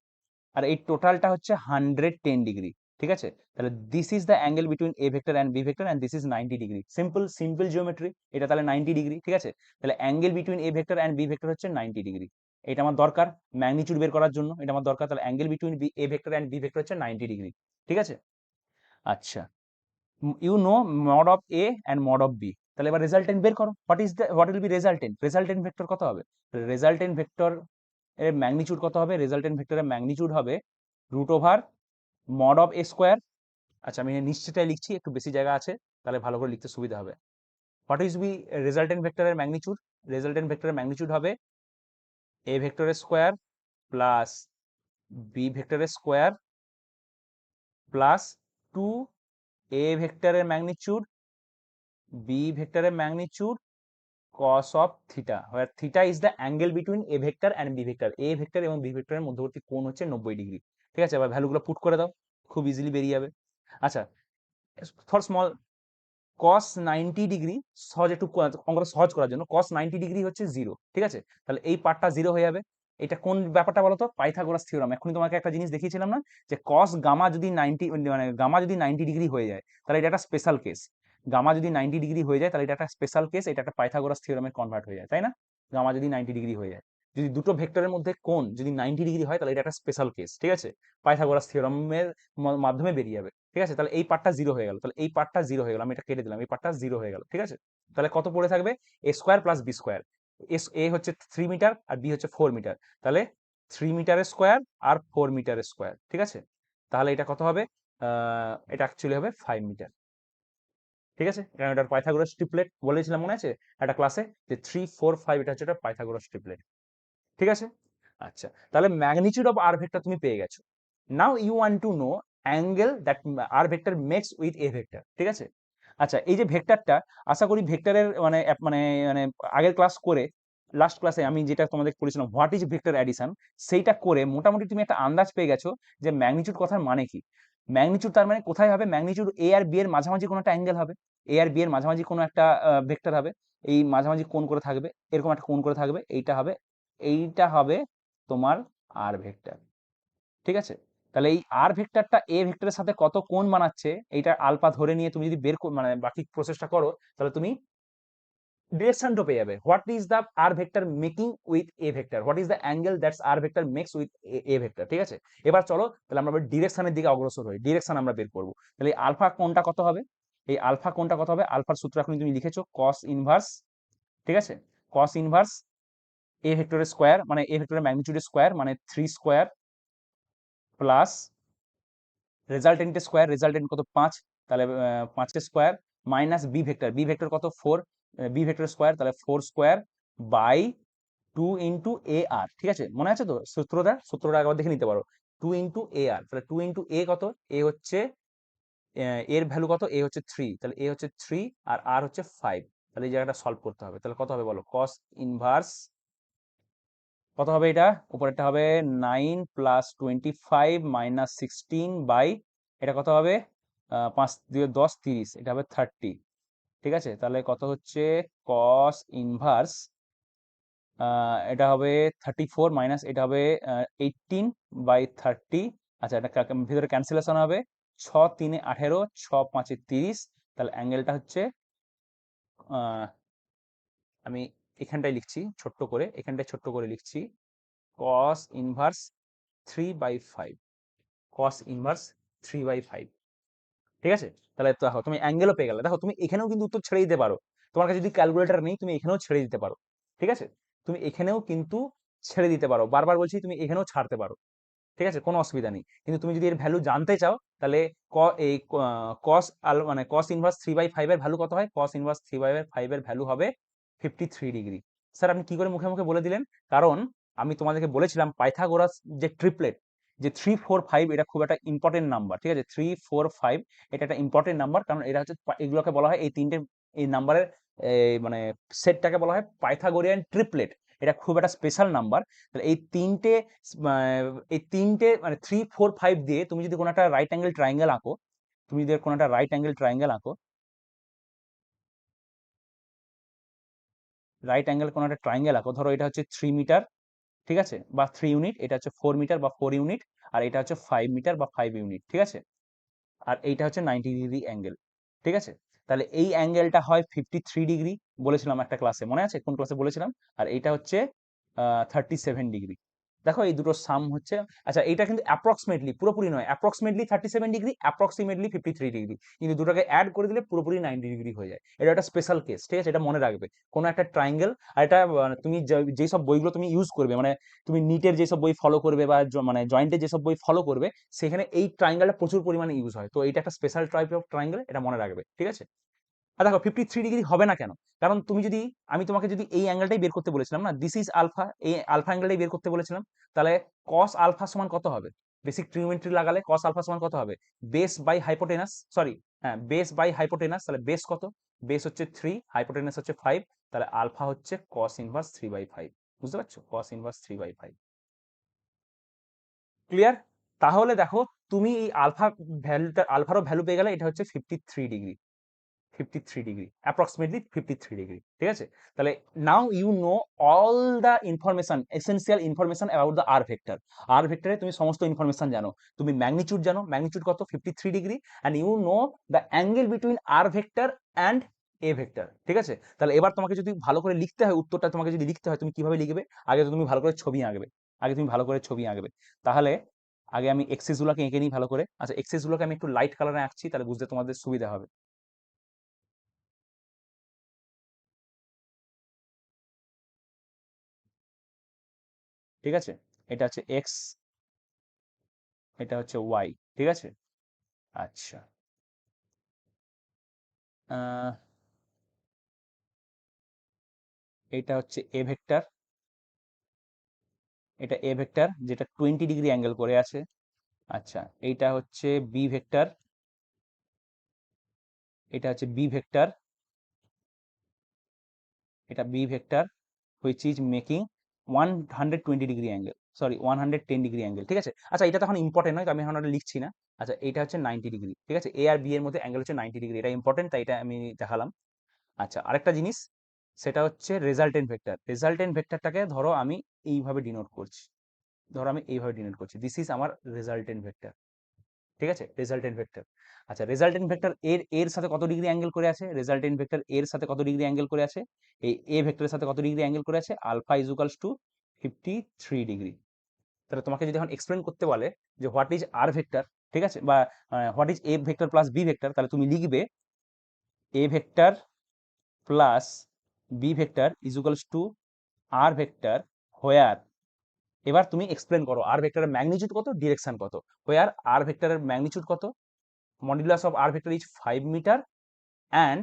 আর এই টোটালটা হচ্ছে 110 ডিগ্রি, ঠিক আছে? তাহলে this is the angle between A vector and B vector and this is 90 degree. Simple simple geometry, এটা তাহলে 90 ডিগ্রি, ঠিক আছে? তাহলে angle between A vector and B vector হচ্ছে 90 ডিগ্রি। এটা আমার দরকার ম্যাগনিচিউড বের করার জন্য, এটা আমার দরকার। তাহলে angle between A vector and B vector হচ্ছে 90 ডিগ্রি, ঠিক আছে? আচ্ছা, you know mod of a and mod of b. তাহলে এবার রেজাল্টেন্ট বের করো, what will be resultant? Resultant vector কত হবে? রেজাল্টেন্ট ভেক্টর এর ম্যাগনিচিউড কত হবে? রেজাল্টেন্ট ভেক্টরের ম্যাগনিচিউড হবে root over mod of a square. আচ্ছা আমি নিশ্চিতটাই লিখছি, একটু বেশি জায়গা আছে তাহলে ভালো করে লিখতে সুবিধা হবে। হোয়াট ইজ বি রেজাল্টেন্ট ভেক্টরের ম্যাগনিচিউড? রেজাল্টেন্ট ভেক্টরের ম্যাগনিচিউড হবে এ ভেক্টরের স্কোয়ার প্লাস বি ভেক্টরের স্কোয়ার প্লাস 2 এ ভেক্টরের ম্যাগনিচিউড বি ভেক্টরের magnitude cos of theta, where theta is the angle between a vector and b vector. a vector এবং b ভেক্টরের মধ্যবর্তী কোণ হচ্ছে 90 ডিগ্রি, ঠিক আছে? এবার ভ্যালুগুলো পুট করে দাও, খুব ইজিলি বেরিয়ে যাবে। আচ্ছা ফর স্মল cos 90 ডিগ্রি, সহজ একটু অঙ্কটা সহজ করার জন্য cos 90 ডিগ্রি হচ্ছে 0, ঠিক আছে? তাহলে এই পার্টটা 0 হয়ে যাবে। এটা কোন ব্যাপারটা বলো তো? Pythagoras theorem. এখনই তোমাকে একটা জিনিস দেখিয়েছিলাম না, যে cos গামা যদি 90 মানে গামা যদি 90 ডিগ্রি হয়ে যায় তাহলে এটা একটা স্পেশাল কেস। গামা যদি 90 ডিগ্রি হয়ে যায় তাহলে এটা একটা স্পেশাল কেস, এটা একটা পাইথাগোরাস থিওরামে কনভার্ট হয়ে যায়, তাই না? গামা যদি 90 ডিগ্রি হয়ে যায়, যদি দুটো ভেক্টরের মধ্যে কোণ যদি 90 ডিগ্রি হয় তাহলে এটা একটা স্পেশাল কেস, ঠিক আছে? পাইথাগোরাস থিওরামের মাধ্যমে বেরিয়ে যাবে, ঠিক আছে? তাহলে এই পার্টটা 0 হয়ে গেল, তাহলে এই পার্টটা 0 হয়ে গেল, আমি এটা কেটে দিলাম, এই পার্টটা 0 হয়ে গেল, ঠিক আছে? তাহলে কত পড়ে থাকবে? এ স্কোয়ার প্লাস বি স্কোয়ার। এ হচ্ছে 3 মিটার আর বি হচ্ছে 4 মিটার, তাহলে 3 মিটারের স্কোয়ার আর 4 মিটারের স্কোয়ার, ঠিক আছে? তাহলে এটা কত হবে? এটা অ্যাকচুয়ালি হবে 5 মিটার, ঠিক আছে? কারণ এটার পাইথাগোরাস ট্রিপলেট বলেছিলাম মনে আছে একটা ক্লাসে, যে 3 4 5 এটা হচ্ছে একটা পাইথাগোরাস ট্রিপলেট, ঠিক আছে? আচ্ছা তাহলে ম্যাগনিচিউড অফ আর ভেক্টর তুমি পেয়ে গেছো। Now you want to know angle that r vector makes with a vector, ঠিক আছে? আচ্ছা এই যে ভেক্টরটা, আশা করি ভেক্টরের মানে মানে মানে আগের ক্লাস করে, লাস্ট ক্লাসে আমি যেটা তোমাদের বলেছিলাম হোয়াট ইজ ভেক্টর অ্যাডিশন, সেইটা করে মোটামুটি তুমি একটা আন্দাজ পেয়ে গেছো যে ম্যাগনিচিউড কথার মানে কি। ম্যাগনিচিউড তার মানে কোথায় হবে? ম্যাগনিচিউড এ আর বি এর মাঝামাঝি কোনো একটা অ্যাঙ্গেল হবে, এ আর বি এর মাঝামাঝি কোনো একটা ভেক্টর হবে, এই মাঝামাঝি কোণ করে থাকবে, এরকম একটা কোণ করে থাকবে, এইটা হবে তোমার আর ভেক্টর, ঠিক আছে? তাহলে এই আর ভেক্টরটা এ ভেক্টরের সাথে কত কোণ বানাচ্ছে এইটা আলফা ধরে নিয়ে তুমি যদি মানে বাকি প্রসেসটা করো তাহলে তুমি ডিরেকশনটা পেয়ে যাবে। What is the R vector making with a vector, what is the angle that's r vector makes with a vector, ঠিক আছে? এবার চলো তাহলে আমরা ডিরেকশনের দিকে অগ্রসর হই, ডিরেকশন আমরা বের করবো। তাহলে আলফা কোণটা কত হবে? এই আলফা কোণটা কত হবে? আলফার সূত্র এখন তুমি লিখেছো কস ইনভার্স, ঠিক আছে? কস ইনভার্স এ ভেক্টরের স্কোয়ার, মানে এ ভেক্টরের ম্যাগনিটিউডের স্কোয়ার মানে 3 স্কোয়ার প্লাস রেজাল্টেন্টের স্কোয়ার, রেজাল্টেন্ট কত 5, তাহলে 5 square minus b vector, B vector কত 4, বি ভেক্টর স্কোয়ার তাহলে 4 square by 2 into a r, ঠিক আছে? মনে আছে তো সূত্রটা একবার দেখে নিতে পারো। 2 ইন্টু এ আর, তাহলে 2 ইন্টু এ কত? এ হচ্ছে এর ভ্যালু কত? এ হচ্ছে 3, তাহলে এ হচ্ছে 3 আর আর হচ্ছে 5। তাহলে এই জায়গাটা সলভ করতে হবে, তাহলে কত হবে বলো? কস ইনভার্স কত হবে এটা? উপরেরটা হবে 9 প্লাস 25 মাইনাস 16 বাই, এটা কত হবে? 5 দিয়ে 10 30, এটা হবে 30। ঠিক আছে, তাহলে কত হচ্ছে কস ইনভার্স, এটা হবে 34 মাইনাস এটা হবে 18 বাই 30। আচ্ছা, এটা ভিতরে ক্যান্সেলেশন হবে, 6 3 18, 6 5 30। তাহলে অ্যাঙ্গেলটা হচ্ছে, আহ, আমি এখানটায় লিখছি ছোট্ট করে, এখানটায় ছোট্ট করে লিখছি কস ইনভার্স 3/5, কস ইনভার্স 3/5। ঠিক আছে, তাহলে দেখো তুমি অ্যাঙ্গেলও পেয়ে গেলে। দেখো তুমি এখানেও কিন্তু উত্তর ছেড়ে দিতে পারো, তোমার কাছে যদি ক্যালকুলেটর নেই তুমি এখানেও ছেড়ে দিতে পারো। ঠিক আছে, তুমি এখানেও কিন্তু ছেড়ে দিতে পারো, বারবার বলছি তুমি এখানেও ছাড়তে পারো। ঠিক আছে, কোনো অসুবিধা নেই। কিন্তু তুমি যদি এর ভ্যালু জানতে চাও, তাহলে এই কস মানে কস ইনভার্স 3/5 এর ভ্যালু কত হয়? কস ইনভার্স 3/5 এর ভ্যালু হবে 53 ডিগ্রি। স্যার আপনি কি করে মুখে মুখে বলে দিলেন? কারণ আমি তোমাদেরকে বলেছিলাম পাইথাগোরাস যে ট্রিপলেট, যে 3 4 5, এটা খুব একটা ইম্পর্টেন্ট নাম্বার। ঠিক আছে, 3 4 5 এটা একটা ইম্পর্টেন্ট নাম্বার, কারণ এরা হচ্ছে এগুলোকে বলা হয়, এই তিনটে এই নাম্বারের মানে সেটটাকে বলা হয় পাইথাগোরিয়ান ট্রিপলেট। এটা খুব একটা স্পেশাল নাম্বার। তাহলে এই তিনটে মানে 3 4 5 দিয়ে তুমি যদি কোনো একটা রাইট অ্যাঙ্গেল ট্রায়াঙ্গেল আঁকো, তুমি যদি কোনো একটা রাইট অ্যাঙ্গেল ট্রায়াঙ্গেল আঁকো, রাইট অ্যাঙ্গেল কোনো একটা ট্রায়াঙ্গেল আঁকো, ধরো এটা হচ্ছে 3 মিটার, ঠিক আছে, বা 3 ইউনিট, এটা হচ্ছে 4 মিটার বা 4 ইউনিট, আর এটা হচ্ছে 5 মিটার বা 5 ইউনিট। ঠিক আছে, আর এইটা হচ্ছে 90 ডিগ্রি অ্যাঙ্গেল। ঠিক আছে, তাহলে এই অ্যাঙ্গেলটা হয় 53 ডিগ্রি, বলেছিলাম একটা ক্লাসে, মনে আছে কোন ক্লাসে বলেছিলাম? আর এইটা হচ্ছে 37 ডিগ্রি। দেখো এই দুটো সাম হচ্ছে, আচ্ছা এটা কিন্তু অ্যাপ্রক্সিমেটলি, পুরোপুরি নয়, অ্যাপ্রক্সিমেটলি 37 ডিগ্রি, অ্যাপ্রক্সিমেটলি 53 ডিগ্রি, কিন্তু দুটোকে অ্যাড করে দিলে পুরোপুরি 90 ডিগ্রি হয়ে যায়। এটা একটা স্পেশাল কেস। ঠিক আছে, এটা মনে রাখবে। কোনো একটা ট্রায়াঙ্গেল, আর এটা তুমি যেই সব বইগুলো তুমি ইউজ করবে, মানে তুমি নিটের যেসব বই ফলো করবে বা মানে জয়েন্টের যেসব বই ফলো করবে, সেখানে এই ট্রায়াঙ্গেলটা প্রচুর পরিমাণে ইউজ হয়। তো এটা একটা স্পেশাল টাইপ অফ ট্রায়াঙ্গেল, এটা মনে রাখবে। ঠিক আছে, আর দেখো 53 ডিগ্রি হবে না কেন? কারণ তুমি যদি, আমি তোমাকে যদি এই অ্যাঙ্গেলটাই বের করতে বলেছিলাম না, দিস ইজ আলফা, এই আলফা অ্যাঙ্গেলটাই বের করতে বলেছিলাম, তাহলে কস আলফা সমান কত হবে? বেসিক ট্রিগোনোমেট্রি লাগালে কস আলফা সমান কত হবে? বেস বাই হাইপোটেনাস, সরি, হ্যাঁ বেস বাই হাইপোটেনাস। তাহলে বেস কত? বেস হচ্ছে 3, হাইপোটেনাস হচ্ছে 5, তাহলে আলফা হচ্ছে কস ইনভার্স 3/5। বুঝতে পারছো? Cos inverse 3/5। ক্লিয়ার? তাহলে দেখো তুমি এই আলফা ভ্যালুটা, আলফারও ভ্যালু পেয়ে গেলে, এটা হচ্ছে 53 ডিগ্রি, 53 ডিগ্রি, অ্যাপ্রক্সিমেটলি 53 ডিগ্রি। ঠিক আছে, তাহলে now you know all the information, essential information about the R vector. R ভেক্টরে তুমি সমস্ত ইনফরমেশন জানো। তুমি ম্যাগনিচিউড জানো, ম্যাগনিচিউড কত? 53 degree. And you know the angle between R vector and A vector. ঠিক আছে, তাহলে এবার তোমাকে যদি ভালো করে লিখতে হয়, উত্তরটা তোমাকে যদি লিখতে হয়, তুমি কিভাবে লিখবে? আগে তো তুমি ভালো করে ছবি আঁকবে, আগে তুমি ভালো করে ছবি আঁকবে। তাহলে আগে আমি এক্সিস গুলোকে এঁকে নিই ভালো করে। আচ্ছা, এক্সিস গুলোকে আমি একটু লাইট কালারে আঁকছি, তাহলে বুঝতে তোমাদের সুবিধা হবে। ঠিক আছে, এটা হচ্ছে এক্স, এটা হচ্ছে ওয়াই। ঠিক আছে, আচ্ছা, আহ, এটা হচ্ছে এ ভেক্টর, এটা এ ভেক্টর যেটা 20 ডিগ্রি অ্যাঙ্গেল করে আছে। আচ্ছা, এইটা হচ্ছে বি ভেক্টর, এটা হচ্ছে বি ভেক্টর, এটা B vector which is making 120 degree angle, sorry 110 degree angle. ঠিক আছে, আচ্ছা এটা তো এখন ইম্পর্টেন্ট নয়, তো আমি এখন ওটা লিখছি না। আচ্ছা, এটা হচ্ছে 90 ডিগ্রি। ঠিক আছে, এ আর বি এর মধ্যে অ্যাঙ্গেল হচ্ছে 90 ডিগ্রি, এটা ইম্পর্টেন্ট, তাই এটা আমি দেখালাম। আচ্ছা, আরেকটা জিনিস, সেটা হচ্ছে রেজাল্টেন্ট ভেক্টর। রেজাল্টেন্ট ভেক্টরটাকে ধরো আমি এইভাবে ডিনোট করছি, ধরো আমি এইভাবে ডিনোট করছি, দিস ইজ আমার রেজাল্টেন্ট ভেক্টর। ঠিক আছে, রেজাল্টেন্ট ভেক্টর। আচ্ছা, রেজাল্টেন্ট ভেক্টর এর এর সাথে কত ডিগ্রি অ্যাঙ্গেল করে আছে? রেজাল্টেন্ট ভেক্টর এর সাথে কত ডিগ্রি অ্যাঙ্গেল করে আছে? এই এ ভেক্টরের সাথে কত ডিগ্রি অ্যাঙ্গেল করে আছে? Alpha is equals to 53 degree. তাহলে তোমাকে যদি এখন এক্সপ্লেন করতে বলে যে হোয়াট ইজ আর ভেক্টর, ঠিক আছে, বা what is A vector plus B vector, তাহলে তুমি লিখবে A vector plus B vector equals to R vector where, এবার তুমি এক্সপ্লেন করো আর ভেক্টরের ম্যাগনিচিউড কত, ডিরেকশন কত। হোয়ার আর ভেক্টরের ম্যাগনিচিউড কত? Modulus of R vector is 5 meter, and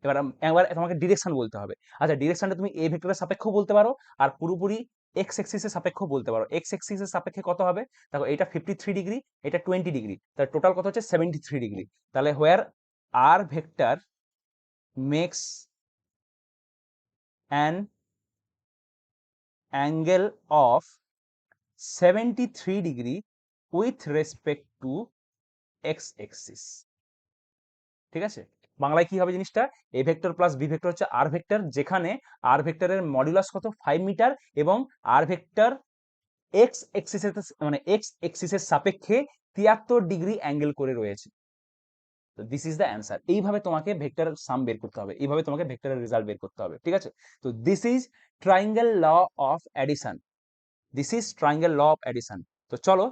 এবার একবার তোমাকে ডিরেকশন বলতে হবে। আচ্ছা, ডিরেকশনটা তুমি এ ভেক্টরের সাপেক্ষ বলতে পারো, আর পুরোপুরি এক্স এক্সিসের সাপেক্ষ বলতে পারো। এক্স এক্সিসের সাপেক্ষে কত হবে? দেখো এটা 53 ডিগ্রি, এটা 20 ডিগ্রি, তাহলে টোটাল কত হচ্ছে? 73 ডিগ্রি। তাহলে where R vector makes an angle of 73 degree with respect to X axis. ঠিক আছে, বাংলায় কি হবে জিনিসটা, A vector plus B vector হচ্ছে আর ভেক্টর, যেখানে আর ভেক্টরের মডুলাস কত 5 মিটার এবং আর ভেক্টর এক্স এক্সিসের মানে এক্স এক্সিসের সাপেক্ষে 73 ডিগ্রি অ্যাঙ্গেল করে রয়েছে। তো দিস ইজ দ্য অ্যান্সার। এইভাবে তোমাকে ভেক্টরের সাম বের করতে হবে, এইভাবে তোমাকে ভেক্টরের রেজাল্ট বের করতে হবে। ঠিক আছে, তো this is triangle law of addition, this is triangle law of addition. তো চলো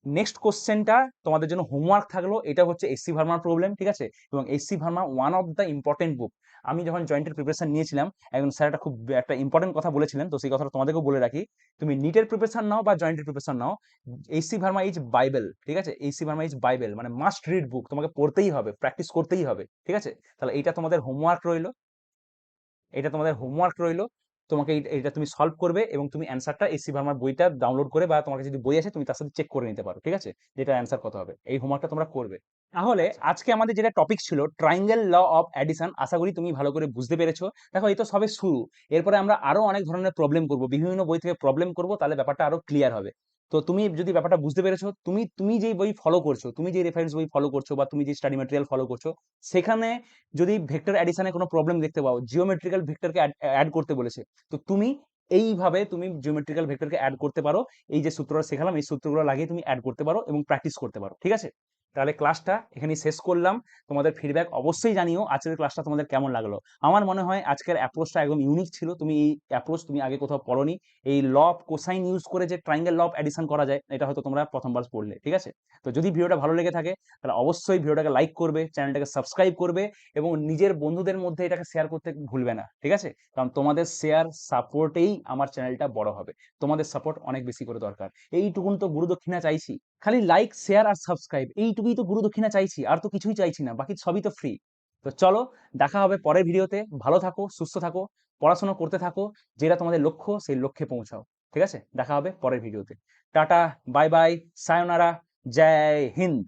নেক্সট কোশ্চেনটা তোমাদের জন্য হোমওয়ার্ক থাকলো, এটা হচ্ছে এসসি ভার্মার প্রবলেম। ঠিক আছে, এবং SC Verma one of the important book. আমি যখন জয়েন্টের প্রিপারেশন নিয়েছিলাম, একজন স্যার একটা খুব একটা ইম্পর্টেন্ট কথা বলেছিলেন, তো সেই কথাটা তোমাদেরকেও বলে রাখি, তুমি নিটের প্রিপারেশন নাও বা জয়েন্টের প্রিপারেশন নাও, এসসি ভার্মা ইজ বাইবেল। ঠিক আছে, এসসি ভার্মা ইজ বাইবেল, মানে মাস্ট রিড বুক, তোমাকে পড়তেই হবে, প্র্যাকটিস করতেই হবে। ঠিক আছে, তাহলে এইটা তোমাদের হোমওয়ার্ক রইলো, এটা তোমাদের হোমওয়ার্ক রইলো। তোমাকে এটা তুমি সলভ করবে এবং তুমি অ্যান্সারটা এসসি ভার্মার বইটা ডাউনলোড করে, বা তোমার কাছে যদি বই আছে তুমি তার সাথে চেক করে নিতে পারো। ঠিক আছে, যেটা অ্যান্সার কত হবে, এই হোমওয়ার্কটা তোমরা করবে। তাহলে আজকে আমাদের যেটা টপিক ছিল ট্রায়াঙ্গেল ল অফ অ্যাডিশন, আশা করি তুমি ভালো করে বুঝতে পেরেছো। দেখো এই তো সবে শুরু, এরপরে আমরা আরো অনেক ধরনের প্রবলেম করব, বিভিন্ন বই থেকে প্রবলেম করব, তাহলে ব্যাপারটা আরো ক্লিয়ার হবে। তো তুমি যদি ব্যাপারটা বুঝতে পেরেছো, তুমি তুমি যেই বই ফলো করছো, তুমি যে রেফারেন্স বই ফলো করছো, বা তুমি যে স্টাডি ম্যাটেরিয়াল ফলো করছো, সেখানে যদি ভেক্টর অ্যাডিশনে কোনো প্রবলেম দেখতে পাও, জিওমেট্রিক্যাল ভেক্টরকে অ্যাড করতে বলেছে, তো তুমি এইভাবে তুমি জিওমেট্রিক্যাল ভেক্টরকে অ্যাড করতে পারো। এই যে সূত্রটা শেখালাম, এই সূত্রগুলো লাগিয়ে তুমি অ্যাড করতে পারো এবং প্র্যাকটিস করতে পারো। ঠিক আছে, তাহলে ক্লাসটা এখানেই শেষ করলাম। তোমাদের ফিডব্যাক অবশ্যই জানিও, আজকের ক্লাসটা তোমাদের কেমন লাগলো। আমার মনে হয় আজকের অ্যাপ্রোচটা একদম ইউনিক ছিল, তুমি এই অ্যাপ্রোচ তুমি আগে কোথাও পড়োনি। এই ল অফ কোসাইন ইউজ করে যে ট্রায়াঙ্গেল ল অফ অ্যাডিশন করা যায়, এটা হয়তো তোমরা প্রথমবার পড়লে। ঠিক আছে, তো যদি ভিডিওটা ভালো লেগে থাকে তাহলে অবশ্যই ভিডিওটাকে লাইক করবে, চ্যানেলটাকে সাবস্ক্রাইব করবে এবং নিজের বন্ধুদের মধ্যে এটাকে শেয়ার করতে ভুলবে না। ঠিক আছে, কারণ তোমাদের শেয়ার সাপোর্টেই আমার চ্যানেলটা বড় হবে, তোমাদের সাপোর্ট অনেক বেশি করে দরকার। এইটুকুন তো গুরুদক্ষিণা চাইছি, খালি লাইক শেয়ার আর সাবস্ক্রাইব, এইটুকুই তো গুরুদক্ষিণা চাইছি, আর তো কিছুই চাইছি না, বাকি সবই তো ফ্রি। তো চলো দেখা হবে পরের ভিডিওতে, ভালো থাকো, সুস্থ থাকো, পড়াশোনা করতে থাকো, যেটা তোমাদের লক্ষ্য সেই লক্ষ্যে পৌঁছাও। ঠিক আছে, দেখা হবে পরের ভিডিওতে। টাটা, বাই বাই, সায়োনারা, জয় হিন্দ।